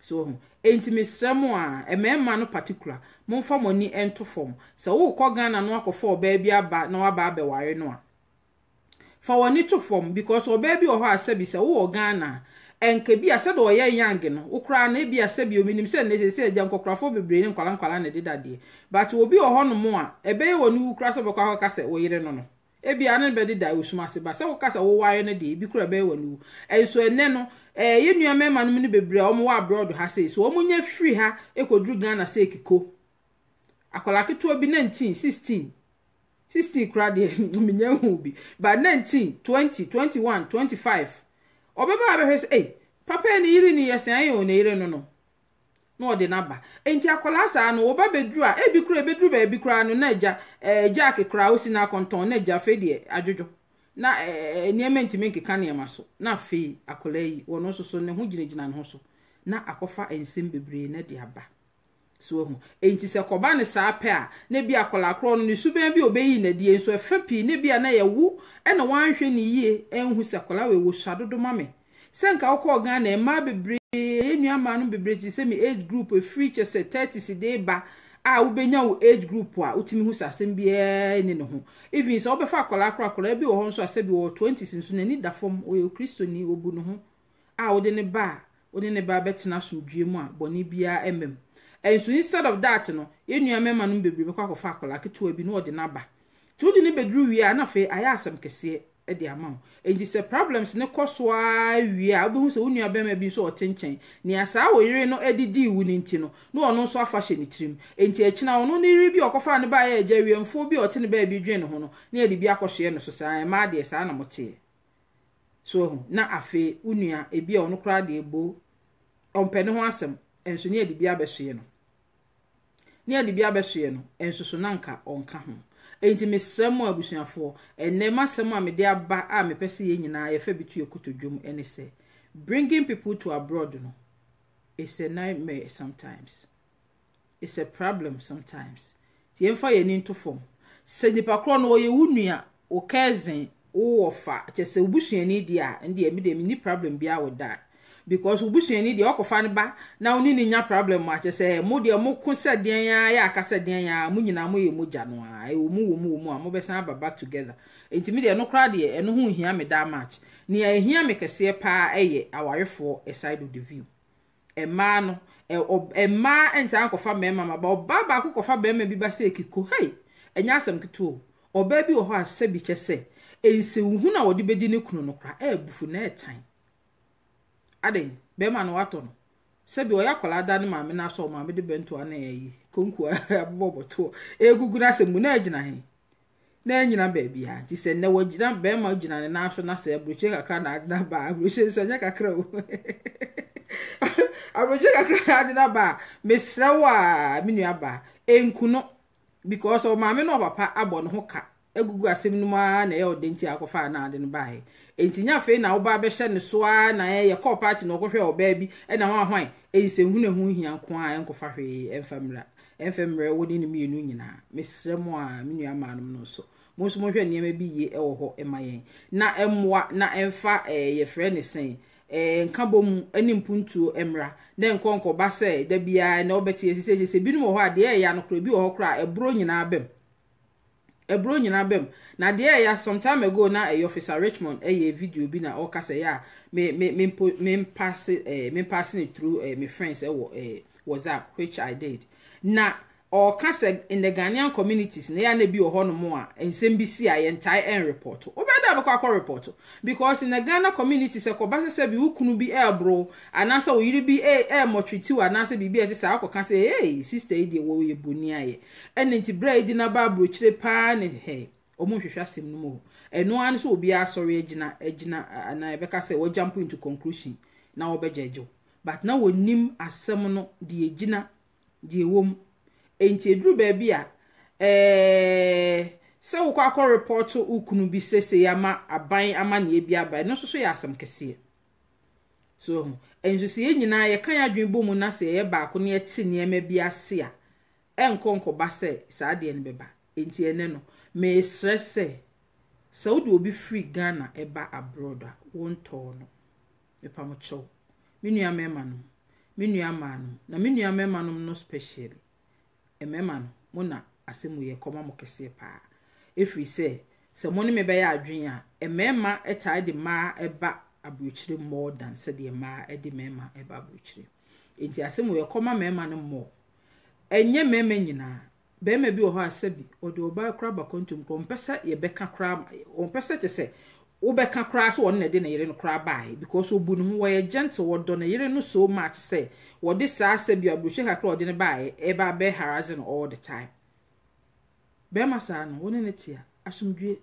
so enti me sremo a emema no particular mo fa moni ento form so wo ko Ghana no akofo oba bi aba na wa ba abeware no a fa woni to form because oba bi o ho asabi se wo Ghana enke bi ase do ye yang no ukra na bi ase bi ominim se ne se agya nkokrafo bebre ne nkwala na dedade but obi o no mo a ebe ye woni ukra so bokwa ka se wo yire no ebi ane be deda osuma se ba se wo ka se wo ware ne de bi kura be woni enso ene no ye nua mema no ne bebre o mo wa abroad ha se so o mo nya free ha ekodru Ghana se ekiko akola keto bi 19 16 kra de minya hu bi but 19 20 21 25 obeba abehwe se papa ni yiri ni yesen ayi o na yire no de naba enti akola sa no oba bedru a ebi kura bedru ba ebi kura no na agya jack kura osi na konton na agya fe de adwojo na niement menke kan yema so na fe akola yi wono so ne ho ginagina ne ho so na akofa ensem bebre na de aba so ho enti se koba ne sa pe a na bi akola kro no ne suban bi obeyi na die so efa pi ne bi na ye wu e na wanhwe ne yie enhu se akola we wo shadodo mame senka okọ Ghana e ma bebre enua ma no bebre ti se me age group e free chese 30 si dey ba a wo benya wo age group a utimi hu sasem bia ni ne ho even so obefa akola akola bi wo ho nso asabi wo 20 nso na ni da fom o Kristo ni obu no ho a wo de ne ba betina somdue mu a boni bia emem so instead of that no enua mema no bebre be kwa kofa akola keto bi no ode na ba tu di ne bedru wi a na fe aya asem kese e de ama enji se problems ne kosoa wi a obi hu se unua be ma bi so otenchen ni asa wo yire no edidi wu ni nti no ono so afa hye ni tirim enti akina ono ne ri bi okofa ne ba ya eja wiemfo bi ote ne ba bi dwen ho no na edi bi akohye no so sa ma de sa na mote so na afe unua ebi ono kra de ebo ompene ho asem enso ne ade bia behwe no ne ade bia behwe no enso so nanka onka ho enti mesrem abusuafo enne masem a me de aba a me pese ye nyina ye fa bitu ekotodwom ene se bringing people to abroad no it's a nightmare sometimes. It's a problem sometimes. Ti emfa ye ni ntofom. Se nipa kro no ye wunua o cousin o ofa chese obusuani dia ndi e me de ni problem bia with that. Because obusuani dia okofa ne ba na oni ni nya problem ma chese mo de mo kusa den ya akasa den ya mo nyina mo ye moja no a e omu a mo be san back together. Enti me de no kra de eno hu hia me da match. Ni e hia me kese pa eye awarefo a side of the view. Emma no Emma enta ankofa mema ma ba oba ba kofa bema bi ba se ekiko hey enya asem kito oba bi wo ho asabi chese ense hu na wodi bedi ne kunu no kra bufu na etan ade bema no wato no sebi o yakola da ne ma me na so ma me de bento ana yi konku aboboto egugu na asem na agina he na anyina ba bia ti se na wagina bema agina ne na so na se abroche kakra na agina ba abroche so nya kakra o Aroje kakra adina ba mesrawa minua ba enkuno because o maame no papa abo no ho ka egugu asem no ma na ye odenti akofa na ade no ba he entinya fe na wo ba be hye ne so a na ye call party no kohwe o ba bi e na ho ahwan ense hu na hu hia nko a enkofa hwe enfamra wodi ni mienu nyina mesremu a minua ma no so mo so mo hwe niam bi ye e wo ho e mayen na emwa na emfa ye frɛ ne sen nkabom animpuntu emra na nkonko ba se da bia na obeti esise binu wo ho ade ya no kro bi wo ho kra ebro nyina bem na de ya sometime ago na officer Richmond video bi na o kasa ya me pass it through my friends WhatsApp which I did na or kasa in the Ghanaian communities na ya na bi wo ho no mo a ensem bi si a ye ntai en report obeda be kwa report because in the Ghana communities e ko ba se bi ukunu bi bro anasa wo yiri bi motriti wa anasa bi bi e se akoka se hey sister e de wo ye boni aye enti braid na ba bro chire pa ne he omo hwehwa asem no mo eno an so obi a sorry agina na e be ka se wo jump into conclusion na wo be jejo but na wo nim asem no de agina de wom enti edru ba bia se wo kwa report ukunu bi sese ama aban ama ne bi aban no so ya asem kese so enso se ye nyina ye kan adwen bomu na se ye ba ko ne eti ne ma bi ase a enkonko ba se sa de ne beba enti ene no me stresse se wo de obi free Ghana eba abroad a wonto no me pa mo chow menua mema no menua ma no na menua mema no no special emema no mo na asemu ye koma mo kese pa efri se mo ne me be ya adwen a emema etai de ma eba abrochire more than said the ma de mema eba abrochire enti asemu ye koma mema no mo enye mema nyina be ma bi o ho asabi o de oba kra ba kontum ko mpesa ye beka kra o mpesa te se wo beka kra so won na de na yire no kra bai because obu no wo ye gentle wo do na yire no so much say wo de sa asabi abrochire kakra o de ne bai eba be harassing all the time be ma sa no woni ne tia asumdwe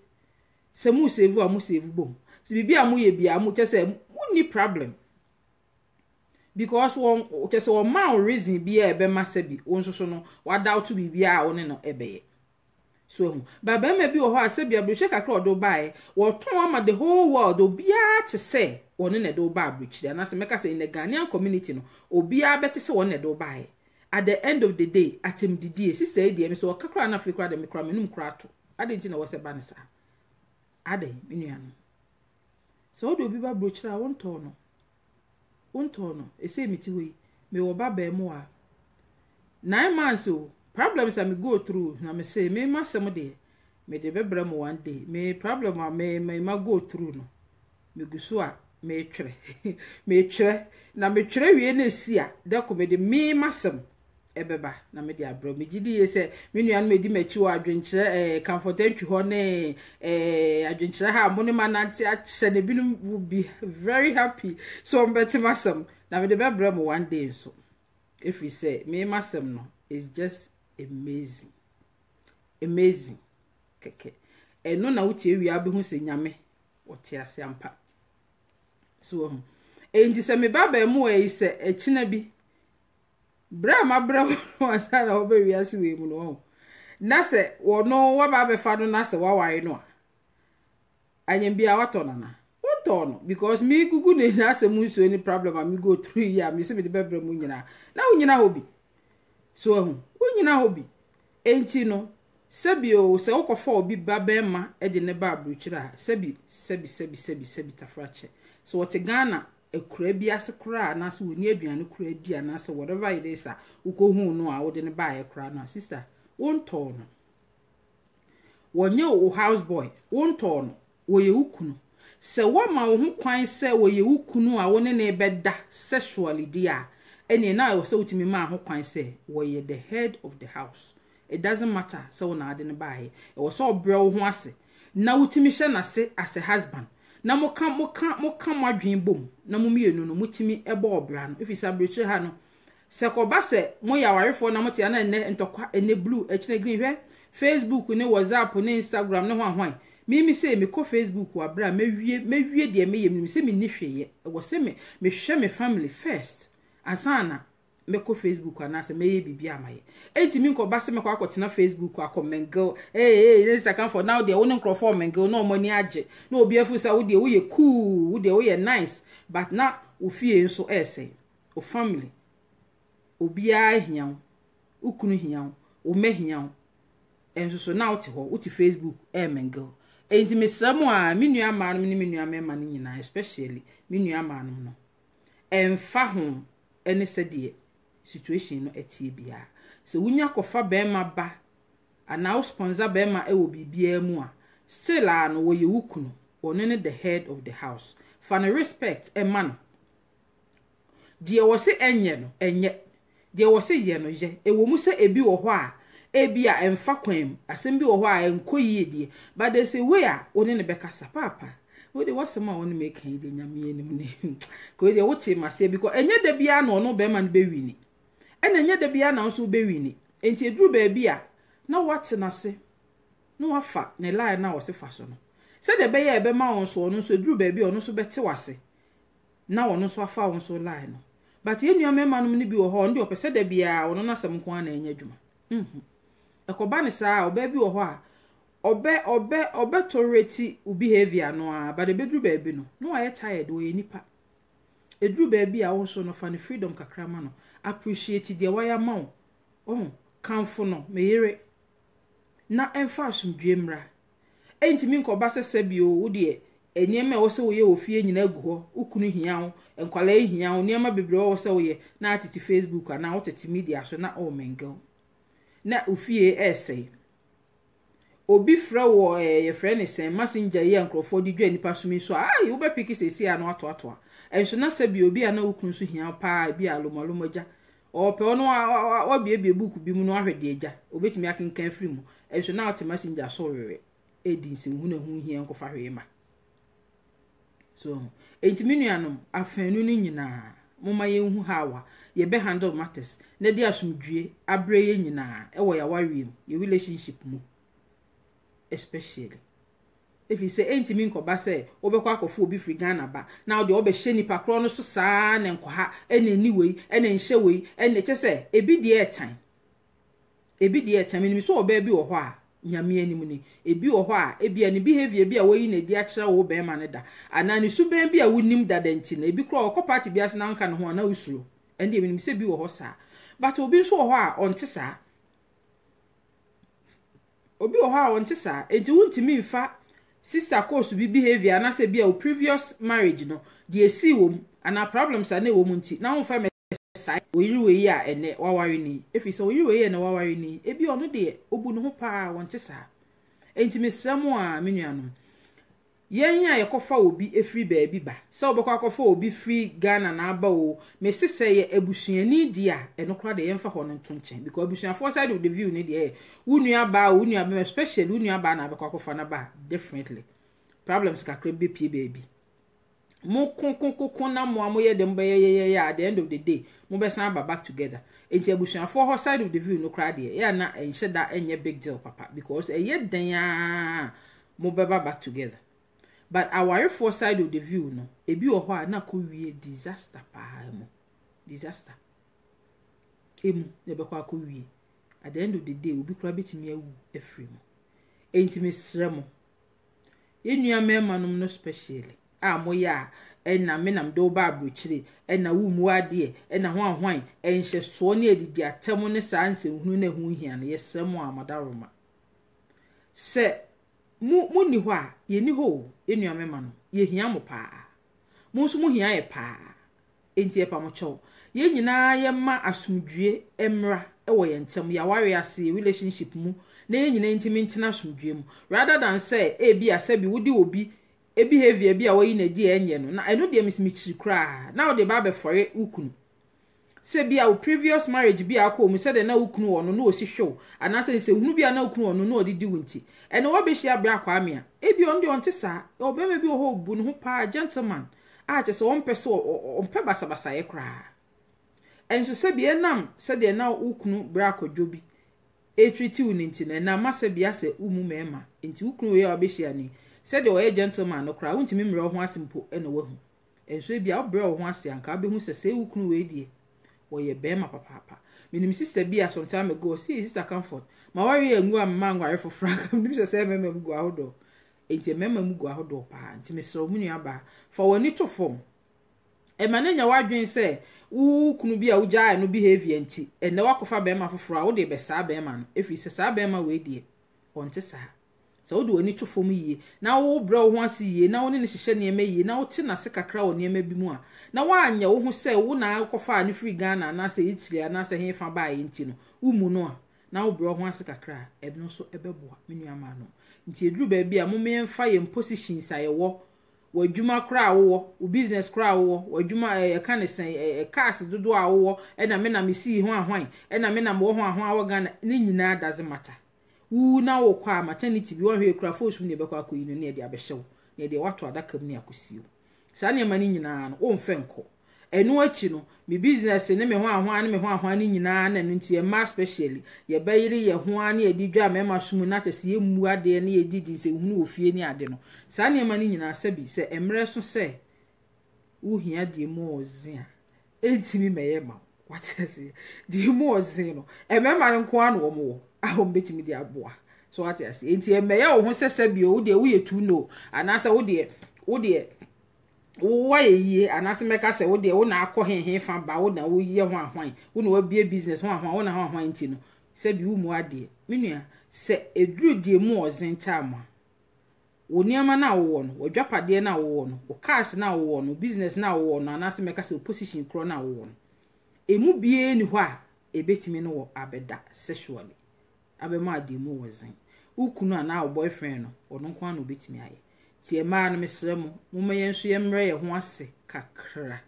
se mu save a mu save bom se bibia mu ye bia mu kese mu ni problem because won kese won ma reason bia ebe ma sabi won so no wa doubt bibia woni no ebe so ba be ma bi wo ho asabi abroche kakra odo bai wo ton ama the whole world obia te say woni ne do ba abrochire na se meka say in the Ghanaian community no obia beti se woni ne do bai at the end of the day atem didie sister e die me so kakra na fikra de me kra menum kra to ade nti na wo se ba ne sa ade menuano so do bi ba brochira wonto no ese miti we me wo ba ba mu a 9 months o problems I me go through na me say me masem de me de bebra mo one day me problem a me ma go through no me guso a me twere me twere na me twere wie na si a de ko me de me masem ebeba na me de abro me gidi ye se me nuan me di machi wa adwenkyere comfort entry ho ne adwenkyere ha mo ne manante a hye ne binum will be very happy so mbeti masem na me de bebra mo one day so if we say me masem no is just amazing keke eno na wuti ewia be hu se nyame wote ase ampa so enti se me baba mu e se echina bi bra ma bra wasa na obewi ase we mu no na se wono wa baba fa no na se wa ware no anyem bia wato na no because me gugu ne na se mu so any problem am go through here me se me de bebra mu nyina na unyina hobi so ahu unyina hobi enti no sebio se wokofa obi babema e de ne ba abruchira sebi tafrache so wote Ghana ekura bi ase kura na so woni aduane kura di na so whatever it is ukohu no a wo de ne ba ye kura no sister wonto no wonye wo house boy wonto no wo ye ukunu se wama wo ho kwan se wo ye ukunu a wo ne ne beda sexually dia ene na wo se wutimi ma ho kwan se wo ye the head of the house. It doesn't matter so na ade ne bae e wo so obre wo ho ase na wutimi hye na se as a husband na mo kan adwen bom na mo mienu no mutimi ebo obra no ifisa breche ha no se ko ba se mo ya warefo na mo te na ene ntokwa ene blue echine green hwe Facebook ne WhatsApp ne Instagram ne hwan mi say me ko Facebook wa bra mewie de me yem se me ni hweye wo se me hwe me family first asana me ko Facebook ana se me ye bibia amaye enti mi nko ba se me ko akotena Facebook akomengo this account for now they won crofo mengo no money age no obi afu sa wo de wo ye cool wo de wo ye nice but na wo fie nso ese o family obi a hian ukunu hian o mehian enso so na wo te ho wo te Facebook mengo enti me samu a me nua ma no me nua mema no nyina especially me nua ma no emfa ho ene sedie situation no etie bia se wunya kofa bema ba ana sponsor bema e wo bibia mu a still no wo ye wukunu one ne the head of the house for no respect e man die wo se enye no enye die wo se ye no ye e wo mu se ebi wo ho a ebi a emfa kwam asem bi wo ho a enkoyie die but they say we a one ne bekasa papa we dey what some one make kan de nyame enim ne ko dey wote mase because enye da bia no no bema no be wini ena enye da bia na nso be wini enti eduru ba bia na what na se no wafa ne lie na wo se fa so no se de be ye be ma won so no so eduru ba bia ono so bete wase na wono so afa won so lie no but ye nua mema no ne bi wo ho ndi opese da bia wono na sam ko na enye adwuma ekoba ne saa oba bi wo ho a obe toreti u behavior no a but ebedru ba bi no aye tired wo ye nipa edru ba bi a wo so no fa ne freedom kakrama no appreciate the wire ma oh kanfo no meyere na emfa asomdwe mra entimi nkoba sesebio wo de eniema wo se wo ye ofie nyina agu ho ukunu hia wo enkwala hia wo niema bebre wo se wo ye na atiti Facebook na wo tete media so na o mengo na ofie essay obi fra wo ye friend sen messenger ye nkrofo di dwa nipa sumi so ai wo be piki sesi a no ato enso na sebi obi a na ukunu so hia pa bi alomalomoja o pe ono wa bie book bi mu no ahwede eja obetimi akenkan free mu enso na ot messenger so rere edi nsi hu na hu hia nkofa hwe ma so entimi nuanom afanu ni nyina moma ye hu hawa ye be handle matters na di asomdwie abre ye nyina e wo ya wariem ye relationship mu especially if you say entimi nkoba say obekwa akofo obi free Ghana ba now de obehye nipa kro no so saa na nkwa ha ene ni wei ene nhye wei ene che say ebi de airtime ni so oba bi wo ho a nyame anim ni ebi wo ho a ebi ani behavior bi a woyi na di a kira wo be ma ne da ana ni su ben bi a wonim dada nti na ebi kro okọ party bi ase na nka no ho na usuro ende ebi ni se bi wo ho saa but obi so wo ho a onte saa obi wo ho a onte saa enti wuntimi mfa sister course bi behavior na se bia o previous marriage no de esi wom ana problems na wom nti na won fa me sai oyiri we a ene waware ni efi so oyiri we na waware ni ebi ono de obu no ho pa won te sa enti mesramu a menuanom yen ya yekofa obi efri baabi ba se obekwa akofa obi free Ghana na aba o mesese ye ebusuani dia enokra de yemfa ho no ntonchen because ebusuafo side of the view ni de wunua ba especially wunua ba na abekwa akofa na ba differently problems kakra be pie baabi mo kon na mo amoye dem be ye at the end of the day mo be san back together enti ebusuafo ho side of the view no kra de ya na enhye da enye big deal papa because eye dan ya mo be back together but our four side of the view no ebi o ho a na ko wie disaster pa mo disaster emu ne be kwa ko wie at the end of the day obi kura betimi awu efri mo enti mesrɛ mo yenua mema no no specially a mo ya na me nam do ba abrochire na wu mu ade na ho ahwan enhye so ne edidi atem ne saa nsehunu na hu hia no yesrɛ mo amadaroma se mu ni ho a ye ni ho yenua mema no ye hia mo pa mo so mo hia ye pa enti e pa mo chew ye nyina ye ma asumdue emra wo ye ntem ya ware ase relationship mu na ye nyina ntimi ntina asumdue mu rather than say e bi asabi wudi obi e behavior bi a wo yi na di enye no na eno de mismichiri kra na wo de ba be fore ukunu se bi a previous marriage bi akọ mu se de na ukunu wo no na osihwew ana se hunu bi a na ukunu wo no na odidi wunti eno wo be hia bra kwa amia e bi on de on tesa obema bi wo ho bu no ho pa gentleman a che se won pese on pe basabasa ye kra enso se bi enam se de na ukunu bra akọdwo bi e treat you nti na masa bi ase umu mema nti ukunu ye obehia ni se de o gentleman no kra untimi mre ho asimpo na wahu enso bi a obra ho ase anka abehu se ukunu we die wo ye bema papa minim sister bi a some time ago see sister comfort ma worry engu amma ngware fofra minim se mema mu go ahodo enti mema mu go ahodo pa nti mesro mu nua ba for woni to form e manenya wadwen se ukunu bi a ugya no behavior nti ene wakofa bema fofra wo de be saa bema no efi se saa bema we die onte saa so do ani to fom yie na wo bra wo ho ase yie na wo ne hihye ne ema yie na wo te na se kakra wo ne ema bi mu a na waanya wo ho se wo na akofa ne free Ghana na se Italy na se hefa ba yi nti no umu no a na wo bra wo ho ase kakra ebe no so ebeboa menu ama no nti edru ba bi a mo me mfa ye positions a ye wo wadwuma kra wo business kra wo wadwuma e ka ne sen cars dodo a wo na me na me si ho ahwan na me na mo ho ahwan wo Ghana ne nyina doesn't matter wu na wo kwa maternity bi wo hwe kra force mu ne bekwa koyi no ne de abehyew ne de wato adaka mu ne akosio saa ne ma ne nyina no wo mfenko enu achi no me business ne me ho ahwan ne me ho ahwan ne nyina na nti ye ma specially ye bayire ye ho an ye di dwa me ma sumu na tese ye mu ade ne ye didi se hunu ofie ne ade no saa ne ma ne nyina sabi se emre so se wo hia de mu ozia entimi meye ma watese de mu ozia no emema ne nko an wo mo ahom betimi de aboa so watese enti emeye wo ho sese bi o de wo ye tu no anasa wo de wo ye anase meka se wo de wo na akọ henhen fa ba wo na wo ye ho ahwan wo na wo bie business ho ahwan wo na ho ahwan nti no se bi wo mu ade menua se eduru de mu ozenta ama wo niama na wo no odwapade na wo no wo cars na wo no business na wo no anase meka se position kro na wo no emu bie ni ho a ebetimi no wo abeda sexually abema ade mu wozen ukunu ana wo boyfriend no ono nko ana obetimi aye tie ma no mesrɛ mo momaye nso ye mrɛ ye ho ase kakra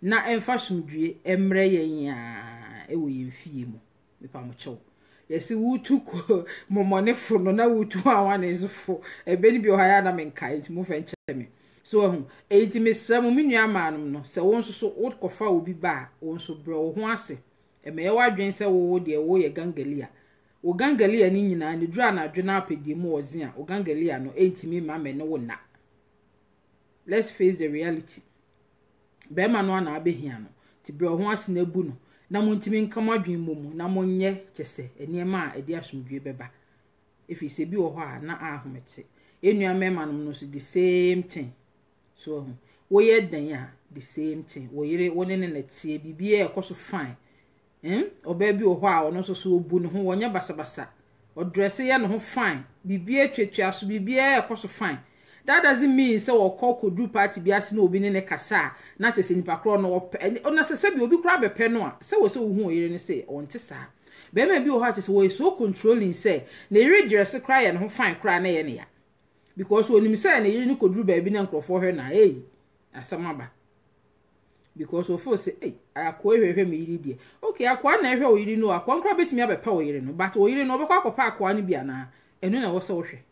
na emfa somdue emrɛ ye ya ewo ye mfie mu mepa mo kyew yesi wutu ko momonefo no na wutu awane zufo ebeni bi ohaya na menkai nti mo fa nkyɛ me so ehun enti mesrɛ mo menua maanum no sɛ wo nso so wo kofa obi ba wo nso brɛ wo ho ase emeye wadwen sɛ wo de wo ye gangalia wo gangalia ni nyina ne dura na adwena apedi mu ozia wo gangalia no entimi ma me no wo na let's face the reality be ma no na abehia no ti bre ho ase na bu no na mo ntimi nkam adwen mu na mo nye kyese eniema a edi asomdwe beba efi se bi wo ho a na ahomete enua mema no no so the same thing so wo ye dan a the same thing wo yire wo ne na tie bibie ekoso fine oba bi wo ho a ono so obu no ho wonya basabasa o dress ye no ho fine bibie twetwa so bibie ekoso fine. That doesn't mean say we call kodu party bi ase na obi ne kasa na chese nipa kro no ona se bi obi kra be pe no a se wo se wo hu oyire ne say onte sa be ma bi wo ha chese wo so controlling say na ire dress kra ye no fine kra na ye ne ya because onim say na ire ni kodu ba bi na nkrofo hwe na asamaba because of say akwa ehwehwe me yiri die okay akwa na ehwe oyiri no akwa nkra betimi abepa oyire no but oyire no obekwa akopa akwa no bia na enu na wo se wo hwe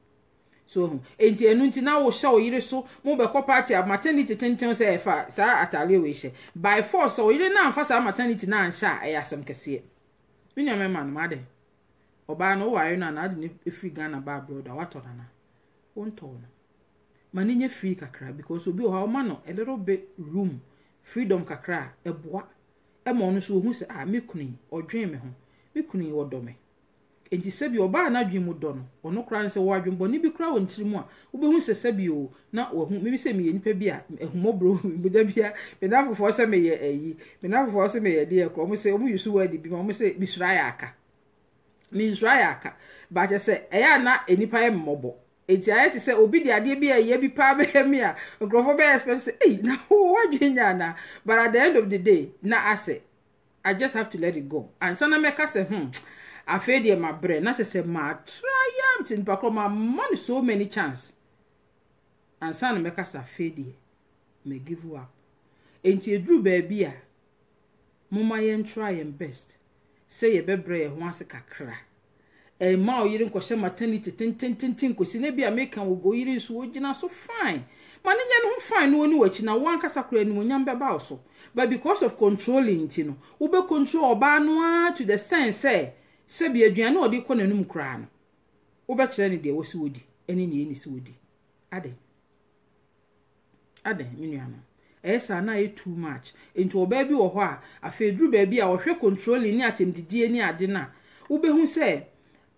so enti enu nti na wo hye oyire so mo be ko party maternity tenten say fa sa atale we hye by force oyire na amfa sa maternity na ansha ayasem kese minya mema no made oba no ware na ade ne free Ghana ba abroad wato na wonto no maninye free kakra because obi o ha no a little bit room freedom kakra eboa e ma ono so hu se me kunu odwen me ho me kunu wodo me enti sebi oba na dwen mu do no ono kra nse wo adwen bo ni bi kra won tiri mu a wo be hu se sebi o na wo hu me se me ye nipa bi a ehumobro me da bia me na fofo se me ye ayi me na fofo se me ye de ko mo se o mu yusu wadi bi mo se bi sura ya aka mi sura ya aka ba je se eya na enipa ye mmobo enti ayeti se obi de ade bi ye bi pa be mi a grofo be expensive na wo adwen nya na but at the end of the day na ase I just have to let it go and sana make say afedi my brain na say ma triumph in pakoma money so many chance and sana make say afedi me give you up enti edru baby a mama yen try your best say ye bebre ye ho ase kakra ma o yiri nkɔhye maternity tin kosi na bia make kan wo go yiri so ogina so fine man nya no fine no oni wachi na wan kasa kura ni onyam beba so but because of controlling you know wo be control oba no to the extent say bi aduane odi kɔ nanum kura no wo be kyerɛ ni de wo si wodi eni ne ni si wodi ade minua no esa na e too much into oba bi wo hɔ a afedru ba bi a wo hwɛ controlling ni atemdidie ni ade na wo be hu say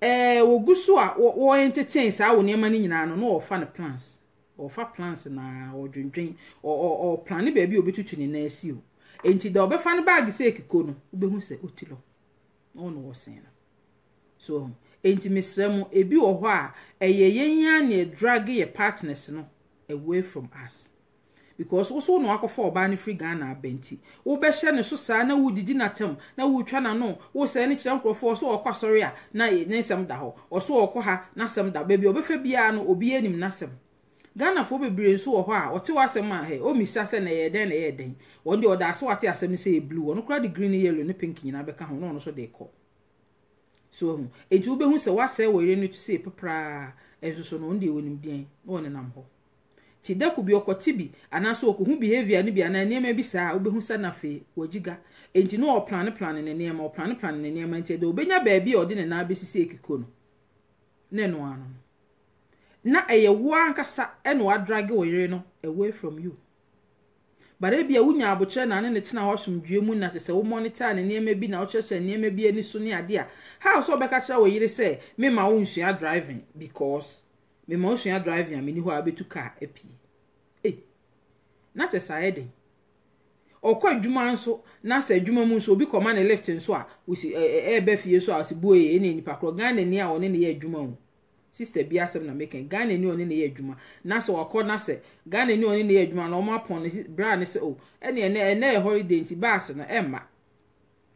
wo gusu a wo entertain sa wo niam ni nyina no wo fa no plans wo fa plans na wo dwendwen o plan ba bi obetutu ni na asi o enti da obefa no bag se ekiko no wo be hu say otilo ono wo sen no so enti misremu ebi wo hɔ a yenya na drag your partners no away from us because also no akofo oba ne free Ghana abenti wo be hye ne so saa na wudidi natam na wutwa na no wo se ne kire nkrofo so okwa sori a na ne nsem da ho oso okwa ha na sem da ba bi obefa bia no obi anim na sem Ghana fo bebre so wo ho a wote wasem a he o misa se na ye den won de oda so wate asem se blue won kra de green yellow ne pink nyina be ka ho no so de ko so enti wo be hu se wase wo ire no to se pepra enso so no nde wonim den no ne nam ho ti da ku bi okoti bi anaso okuhu behavior ni bi ana niam bi saa obehu sa na fe wajiga enti no plan ne niam o plan ne niam enti de obenya ba bi odi ne na besisi ekiko no ne no ano na eye wo ankasa e no adrage wo yire no away from you bare bia wunya aboche na ne tena hosomdwe mu na tese wo monitor ne niam bi na wo cheche niam bi ani so ne ade a how so be ka kira wo yire say me ma wo nsua driving because me ma wo nsua driving a me ni ho abetu car epi na tesa eden okwa adwuma nso na sa adwuma mu nso obi koma na left nso a wusi be fie so a si boye ene nipa kro Ghana ni a one ne ye adwuma hu sister bi asem na make Ghana ni one ne ye adwuma na so wakọ na se Ghana ni one ne ye adwuma na o ma pon bra ne se o ene holiday nti bass na emma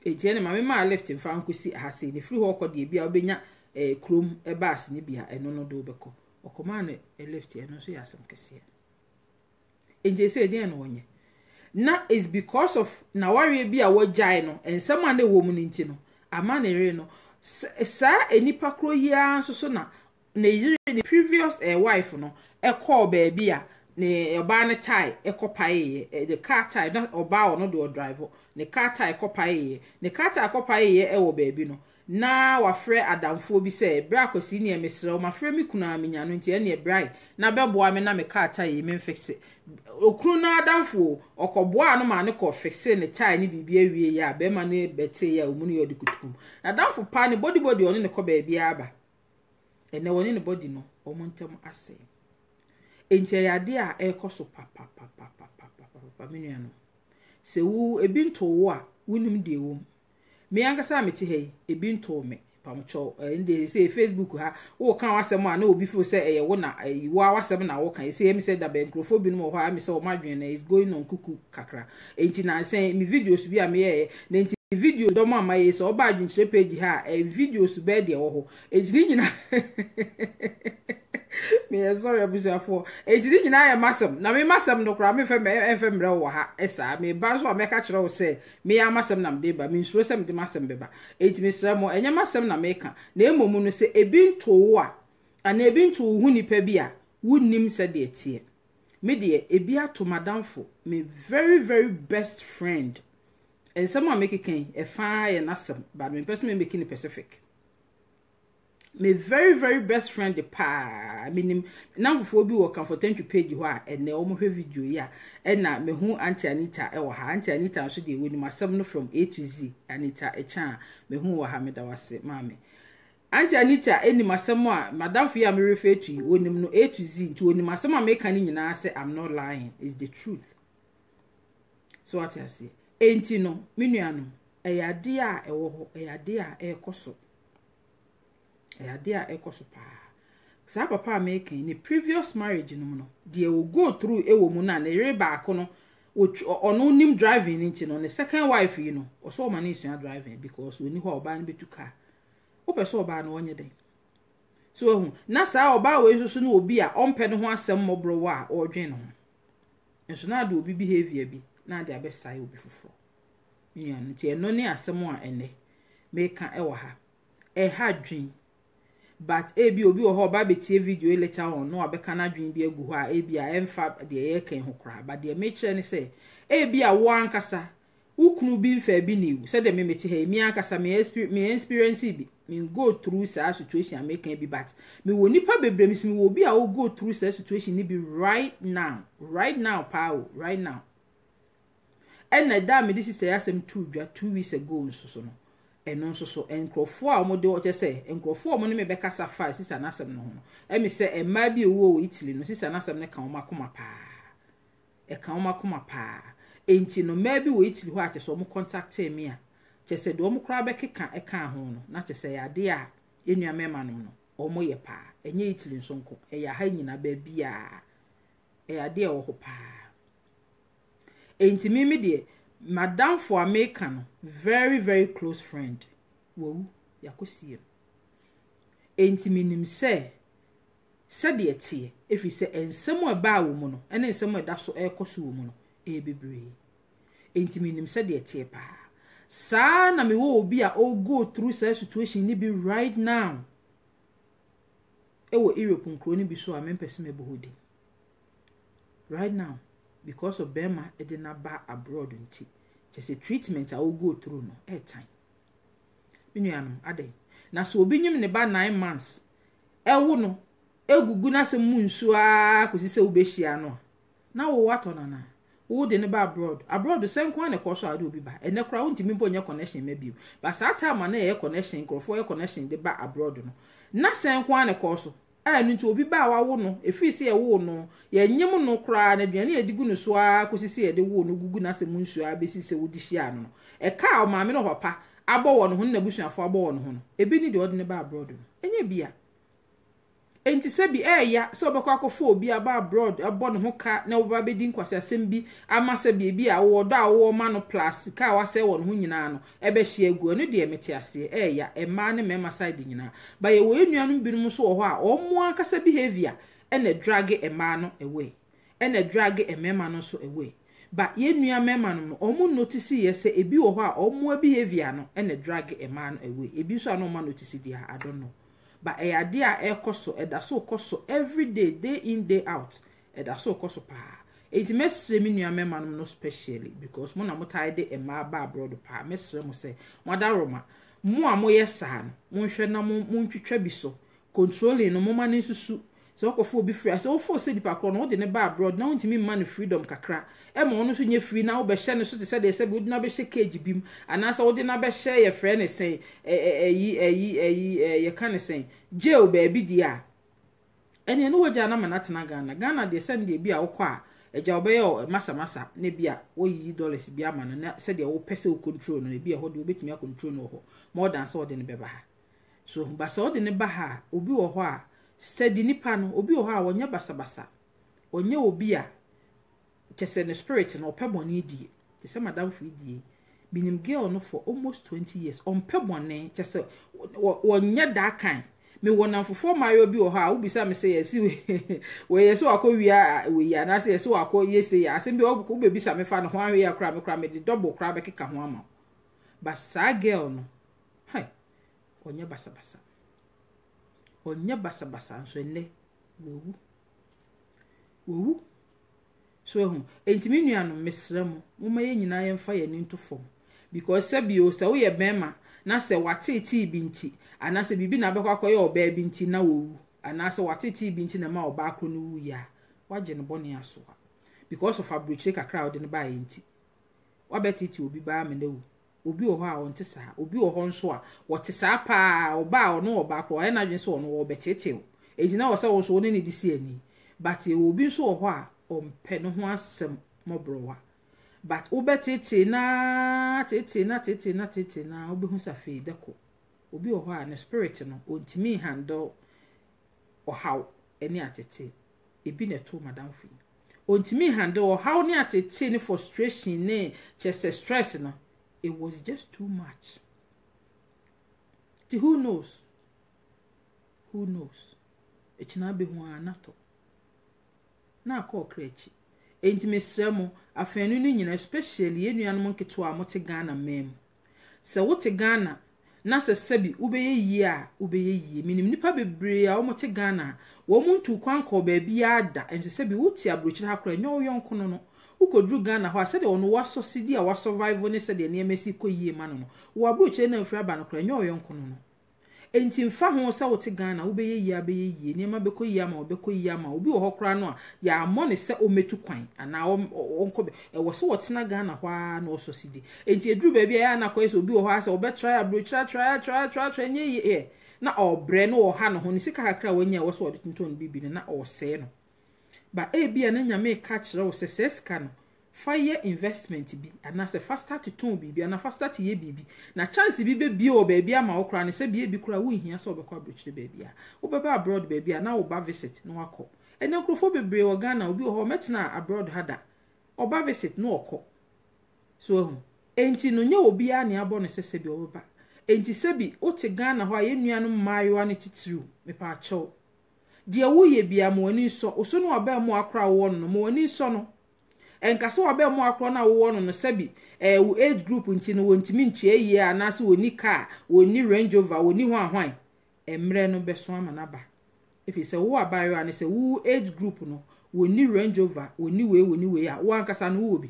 etie ne ma me ma left mfa nkosi ahase ne free ho kọ de bia obenya krom bass ne bia eno no do bekọ okoma na left eno so ya asem kese enje say dey no onye na is because of na worry bi a wojai no ensem ane wo mu nti no ama na re no sa enipa kro ya so na yire the previous wife no e call baby a ne oba ne tie e kopaye the car tie na oba no do drive ne car tie kopaye ne car tie kopaye e wo baby no na wafre adamfo bi se bra akosi ne emesre o mafre mi kuna amenya no nti ene brai na beboa me na me car tie me fixe okru na adamfo okoboa no ma ne ko fixe ne tie ne bibia wie ya be ma ne bete ya omu ne yodi kutum na adamfo pa ne body oni ne ko ba bia aba ene woni ne body no o montem ase enti ya de a e koso papa menu no se wu ebi nto wo a wunim de wo me yankasa meti hey ebi nto me pamcho inde say Facebook ha wo kan wasem a na obi feel say eye wo na wo wasem na wo kan say me say da be microphone no ho ha me say o madwen na is going on kuku kakra enti na say me videos bi a me ye na enti video do ma ye so oba adwinchire page ha videos be de wo ho enti nyina me sorry abusafo enti nyina ya masem na me masem no kra me fem mre wo ha esa me ba so me ka kire wo say me ya masem na me ba me nsuro sem de masem beba enti me sra mo enya masem na me ka na emomu no say ebi nto wo a ana ebi nto hu nipa bi a wunnim se de etie me de ebi ato madamfo me very very best friend and someone make it e fa ye nasem but me person me making Pacific my very very best friend the pa minim na fofo bi wo comfortable page ho a ene o mo hwe video ya na me hu Auntie Anita e wo ha Auntie Anita so de woni masem no from A to Z Anita e chan me hu wo ha me da wase mame Auntie Anita eni masem a madam fi ya me refer to woni no A to Z to woni masem a me kan ni nyina say I'm not lying, is the truth. So what I say enti no menuanom eyade a ewo ho eyade a ekoso eyade a ekoso pa sa papa making ni previous marriage no they will go through ewo mu na na ere back no ono nim driving into no the second wife you know also man is driving because we ni ho oba no betu car o pese oba no onye den so na sa oba we so no obi a ompe no ho asem mobro wa o dwen no enso na do obi behavior bi na de abesai obi foforo yan ti eno ni asem a ene meka e wo ha e ha dwen but ebi obi wo ho ba betie video later on no abeka na dwen bi agu ho a ebi a emfa de ye kan ho kra but de me kire ni say ebi a wo ankasa ukunu bi mfa bi niu say de me meti he mi ankasa me experience bi me go through such situation make can be but me wo nipa bebre me wo bi a wo go through such situation ni be right now power right now and na da me this is asem 2 weeks ago so no eno so enkrofo a mo de o che say enkrofo mo ne me beka safa sister na asem no ho e me say e ma bi ewo Italy no sister na asem ne kan o makoma pa e kan o makoma pa enti no ma bi wo Italy ho a che so mo contact me a che say do mo kra be keka e kan ho no na che say ade a enua mema no no o mo ye pa enye Italy nso nko e ya ha nyina ba bia e ade a wo ho pa enti me de Madam for America no very very close friend wo yakosie enti minim se de tie efi se ensem a ba wo mu no ene ensem a da so ekoso wo mu no e bebre enti minim se de tie pa sa na me wo obi a o go through such situation ni be right now e wo Europe nkro ni bi so a mempese me bohodi right now because of Bema e dey na ba abroad nti just a treatment I will go through no air time minuanum ade na so obi nyim ne ba 9 months e wo no egugu na se munsu a kosi se obehia no na wo wato na wo de ne ba abroad senko na koso ade obi ba ene kra wo ntimi mpo nya connection mabio but sa time na ye connection krofo ye connection de ba abroad no na senko na koso anu nti obi ba wa wo no efi se ye wo no ye nyim no kra na aduane ye digu no so a kosisi ye de wo no gugu na se munsu a besi se wodi hia no e ka o maame no papa abo wo no ho na busuafo abo wo no ho no ebi ni de odne ba abroad no enye bia enti se bi ya se obekọ akofo obi aba abroad abo no ho ka na wo ba bedi nkwase asem bi ama se bi a wo do a wo ma no plus ka wa se wo no ho nyina no ebe hye agu no de emete ase ya ema ne mema side nyina ba ye wo enuanum binum so wo ho a omo akasa behavior ene drag ema no away ene drag emema no so away ba ye nua mema no omo notice ye se ebi wo ho a omo behavior no ene drag ema no away ebi so no ma notice dia I don't know. But ade a ekoso eda so koso every day in day out eda so koso pa enti mesre mi nua mema no specially because mo na mo taide e ma ba abroad pa mesre mo say modaroma mo a mo yesa no mo hwe na mo ntwetwa bi so controlling no mo ma ne susu se okofo obi free se ofo se di pa kro no de ne ba abroad na ntimi man freedom kakra e mo no so nye free na wo be hye ne so te se de se bi na be hye cage bim anasa wo de na be hye ye frɛ ne sen ye kan ne sen jail baby dia ene no wogya na manatena Ghana de se de bi a wo kɔ a eja wo be yo masa ne bi a wo yi dollars bi ama no na se de wo pese wo control no bi a ho de obetimi a control no ho more than so de ne be ba ha so ba se wo de ne ba ha obi wo ho a steady nipa no obi wo ha wonya basabasa onye obi a kese ne spirit no pebone die te se madam fu die binim girl no for almost 20 years on pebone kese wonya da kan me wona fofo mayo bi wo ha wo bisa me say yesi we yesi akowia we ya na say yesi akoyese ya asem bi wo be bisa me fa no ho anwe ya kra me de double kra be keka ho ama ba sa girl no hai onye basabasa nso ene wo so hu entimi nuanu mesrem mo ma ye nyina ye mfa ye ni ntofom because sabi o se wo ye bema na se watete binti ana se bibi na bekwa koye oba binti na wowu ana se watete binti na ma oba akro no wu ya waje no bone aso because of abrochire kakra ode ne ba yenti wabetete obi ba me na wu obi oho a wonte saa obi oho nso a wote saa pa oba ono oba akro e na dwen so ono wo betete o ejina wo se wo so ne di si ani but obi nso oho a ompe no ho asem mobrowa but ubetete na tete na obi hu safe deko obi oho a na spirit no ontimi handle ohaw eni atete ebi na to madam fi ontimi handle ohaw ni atete ni frustration ni chest stress no it was just too much. Who knows echina be hu anato na akọ krechi enti mesremo afanu ni nyina especially enuanom nketo a mote Ghana mem se wote Ghana na se sebi ubeye yie minim nipa bebre a wote Ghana wo muntu kwanko ba bia da enti sebi wote abrochire hakora nyo yonko no ukodru Ghana ho ase de ono waso sidi a wasurvive ne se de ne emesi koyie ma no wo abrochire na mfra ba no kora nyo yonko no enti mfa ho se wote Ghana ubeye yie niema bekoyie ama obi wo hokora no a ya amone se ometu kwan ana onko wo se wotena Ghana hwa na oso sidi enti edru ba bia ya na koyeso obi wo ho ase obetry abrochire try nye na obre no wo ha no ho ni sika kakra wanya wo so odinton bibi na ose no ba bia na nyame ka kire wo se sika no fire investment bi ana se faster to ton bibi ana faster to ye bibi na chance bi be o ba bia ma wo kra ne se bi kra wo hia so obekọ abrochire ba bia wo beba abroad ba bia na wo ba visit no akọ ene krofo bebre wo Ghana obi ho metna abroad hada oba visit no okọ so enti no nye obi a ne abo ne sese bi oba enti sebi ote Ghana ho aye nuanom maayo ne titiru me pa acho de wo ye bia mo ani so oso no aba mo akra wo no mo ani so no enkaso aba mo akra na wo no sebi wo age group nti no wontimi ntue yie anase woni car woni Range Rover woni ho ahwan emre no beso ama na ba efi se wo abayo ane se wo age group no woni Range Rover woni we a wo ankasa no wo bi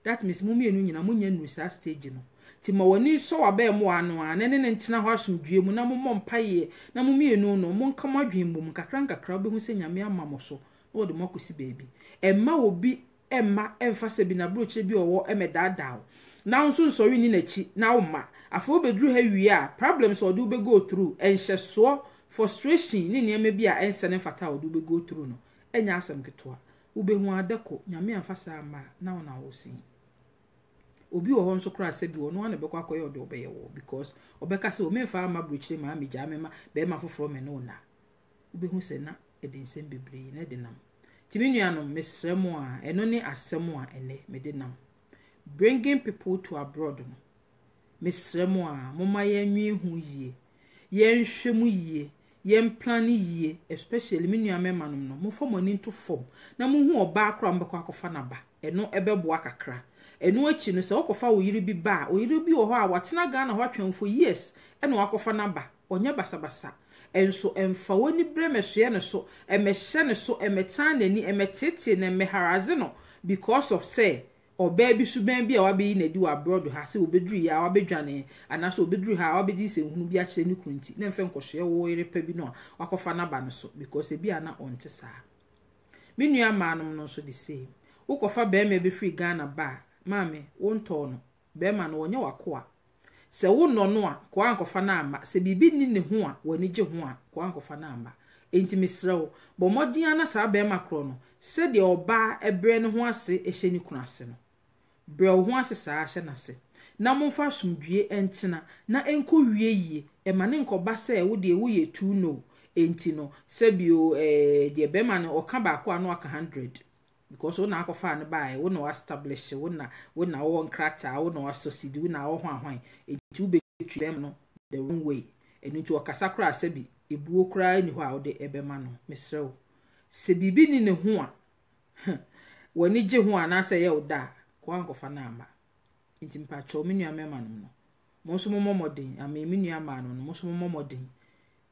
that means mu mienu nyina munya nu sa stage no ti ma woni so aba mo ano ane ne ntena ho asomdue mu na mo mpaye na mu mienu no mo nka madwen bom kakra obi hu se nyame ama mo so wo de mokosi baby emma obi emma emfase bi na broche bi owo emedada na nso nsori ni nachi na umma afo bedru ha wi a problems odu be go through enhyeso frustration ni niam bi a ensene fata odu be go through no enya asem ketoa ubehu adeko nyame amfasa ama na ona wo sin obi wo nso kra se bi wo no na bekwa akoye odo obeye wo because obeka se o memfa ama brochire ma amija mema be ma foforo me no na ubehu se na edensem bebre na de nam timinuanom mesremo a eno ne asemo a ene mede nam bringing people to abroad no mesremo a moma yenwi hu yie yenhwemu yie yen plan yie especially minuamemanom no mo fom ani to fom na mo hu oba akra mbekwa akofa na ba eno ebeboa kakra enu achi no se okofa oyiri bi ba oyiri bi ho a watena Ghana ho atwen for years eno akofa na ba onye basabasa enso emfa woni bremehwe ne so emehye ne so emetan nani emetete ne meharaze no because of say oba bi suban bi a wabeyi na di wa abroad ha se obedru ya wabedwane anaso obedru ha wabedi se hunu bi a kire ne kunti na mfe nkohwe wo yire pa bi no akofa na ba ne so because ebi ana onte saa menua manom no so the same ukofa be me be free Ghana ba mame wonto no be ma no wonye wakoa se wo no no a kwa ankofa na ama se bibi ni ne ho a woni gye ho a kwa ankofa na ama enti misrew bo modin ana sa be ma kro no se de oba ebre ne ho ase ehye ni kunu ase no bre ho ase sa ahye na se na momfa somdue entina na enko wie yie e ma ne nkoba se wo de wo ye tu no enti no se bio de be ma no oka ba ko ano aka 100 because wo na akofa ne bae wo na establish wo na wo nkrata wo na associate wo na wo hwan enti wo betwi them no the wrong way enti okasa kra asabi ebuo kra ni ho a wo de ebema no mesrew se bibi ni ne ho a woni gye ho a na se ye oda kwa nkofa na ama enti mpa cho menua mema no mo so mo moden ama menua ma no mo so mo moden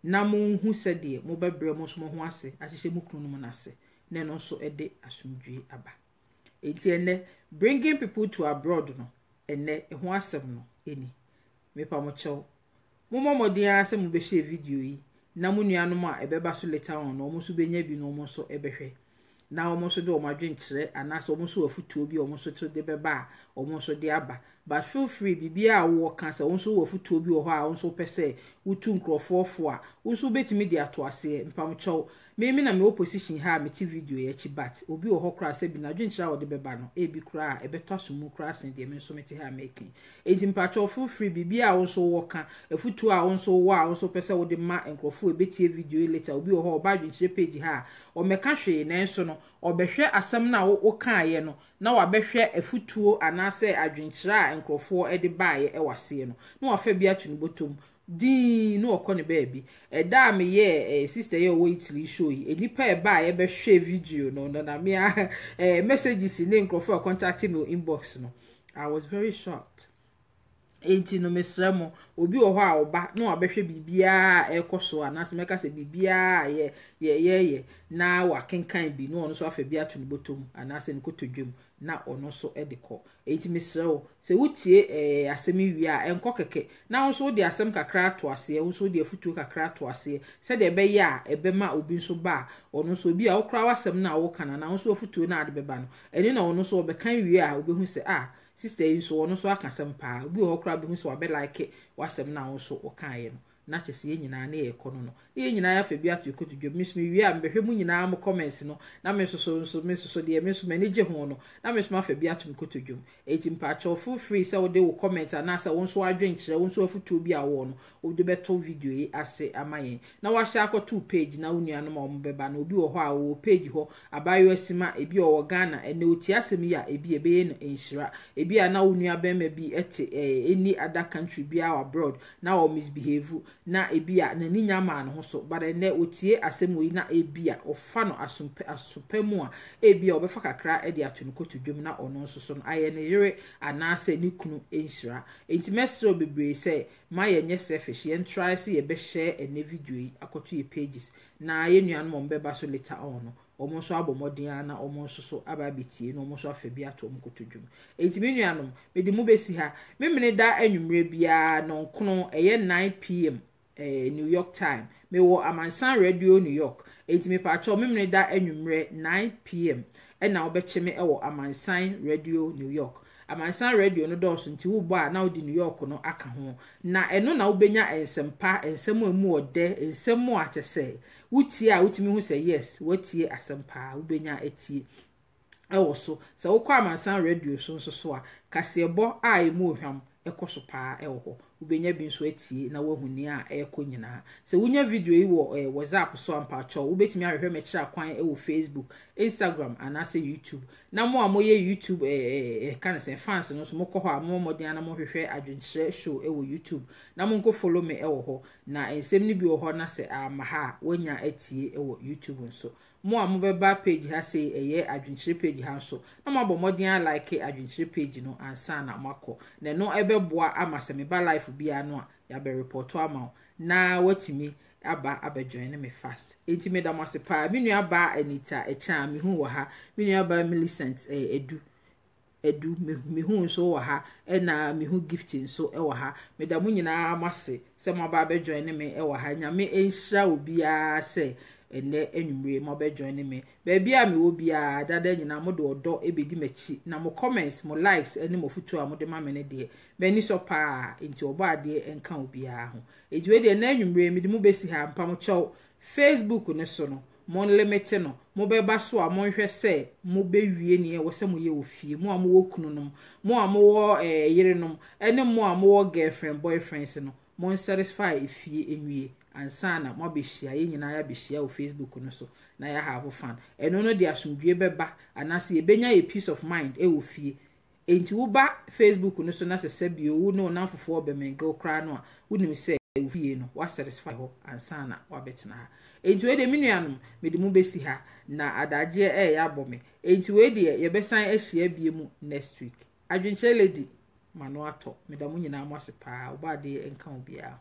na mo hu se de mo bebre mo so mo ho ase ahyehye mu kunu no na ase na no so ede asumdue aba enti ene bringing people to abroad no ene ho asem no eni mepa mo chew momodin ase mo be share video yi na mo nuanom a ebeba so later on no mo so benya bi no mo so ebehwe na omo so de omadwen kire anaso omo so wafutuo bi omo so to de beba omo so de aba but feel free bibia wo kan se omo so wafutuo bi wo ho a omo so pese wutu nkrofofo a wo so betimi de ato ase mpamcho me na me opposition ha me ti video ye chi but obi wo ho kra se bi na dwen kire a wo de beba no e bi kra ebeto asomu kra sen de me so me ti ha making enti mpacho feel free bibia wo so wo kan afutuo a wo so wo a wo so pese wo de ma nkrofo ebetie video later obi wo ho ba dwen kire page ha o meka hwe na enso no obehwe asem na wo kan ye no na wabehwe afutuo anase adwenkyira a nkrofo e de baaye e wase no na wafa bi atu no botom din no okọ ne baabi da me ye sister ye wo Italy show yi enipa e baaye behwe video no na me messages ni nkrofo contact me inbox no. I was very shocked. Enti no mesremo obi wo ho a oba na wabehwe bibia ekoso anase meka se bibia ye na wakenkan bi no ono so afa bi atu no botom anase nkotodwem na ono so edeko enti mesreo se wutie asemi wi a enko keke na wo so de asem kakra to ase wo so de afutuo kakra to ase se de be ya ebema obi so ba ono so bi a wo kra wasem na wo kana na wo so afutuo na ade beba no eni na ono so obekan wi a obehu se sister yi so ono so akasem pa obi ho kra behu so wabe like wasem na wo so okan ye no na chese ye nyina na ye kono no ye nyina ya fa bi ato ekotudwo mismi wi a mbehwe mu nyina am comments no na me so de me so manage ho no na me so ma fa bi ato ekotudwo eti mpa cho full free say wo de wo comment na say wo so adwen kire wo so afutuo bi a wo no wo de beto video yi ase amayen na wa sha akoto page na wonua no ma wo beba na obi wo ho a wo page ho abayo asima ebi o Ghana ene oti asem ya ebi ebe no enhira ebi a na wonua be ma bi ete any other country bi a abroad na wo misbehave na ebia na ni nyama no so bare ne otie asem yi na ebia ofa no asompa mu a ebia obefa kakra e de ato no kotodwom na ono nso so no aye ne yere anase ni kunu enhira enti mesro bebre say ma ye nye selfish ye try say ye be share ene video yi akoto ye pages na ye nuan mo mbeba so later on no omo so abomodin na omo so ababetie no omo so afabi ato omo kotodwum enti me nuanom me di mu besi ha memene da anwumre bia no nkono eye 9 pm New York time me wo Amansan Radio New York enti me pa cho memene da anwumre 9 pm na obecheme e wo Amansan Radio New York Amansan Radio no do so nti wo bo a na odi New York no aka ho na eno na wobenya ensempa ensemu emu ode ensemu a chese wutie a wutimi hu say yes watie asempa wobenya etie ewo so se wo kwa Amansan Radio so a kasebo a emu ohwam ekoso pa ewo ho ubenya bi nso atie na wahuni a eko nyina se wunya video yi wo WhatsApp so ampa cho ubetimi ahwehwe me kira kwan ewo Facebook Instagram anase YouTube na mo amoye YouTube kan se fans no so mokọ ho amomodin na mo hwehwe adwenkyere show ewo YouTube na mo nko follow me ewo ho na ensem ni bi wo ho na se amaha wanya atie ewo YouTube nso mo amobeba page ha se eye adwenkyere page ha so na mo abomodin like adwenkyere page no ansa na makọ na no ebeboa ama se me ba life bia no ya be report ama na watimi aba join me fast enti me da mose pa me nua ba Anita echa me hu wo ha me nua ba Millicent edu me hu so wo ha na me hu gifting so wo ha me da mu nyina mase se mo ba join me wo ha nyame enhira obi a se ene enwumre mo be join me baby a me wo bia dada nyina mo de odo ebedi machi na mo comments mo likes ene mo futu a mo de ma me ne de be ni so pa enti obo ade enka obi a ho ejiwe de na enwumre me de mo besi ha mpa mo chew Facebook ne so no mo limit no mo be ba so a mo hwe se mo be wie ne wo se mo ye ofie mo a mo wo kunu no mo a mo wo yire no ene mo a mo wo girlfriend boyfriends no mo satisfy efie enwie ansana mo behia ye nyina ya behia o Facebook no so na ya have fun eno no de asomdwe beba anase ye benya a peace of mind e wo fie enti wo ba Facebook no so na sese bio wo no na fofo be mengo kra no a wonim se wo fie no wa satisfy ho ansana wa betena ha enti we de minuanum me de mu besi ha na adaje ya bome enti we de ye besan ahia bie mu next week adwenche lady mano ato me da mu nyina mo asepa oba de enka obiaa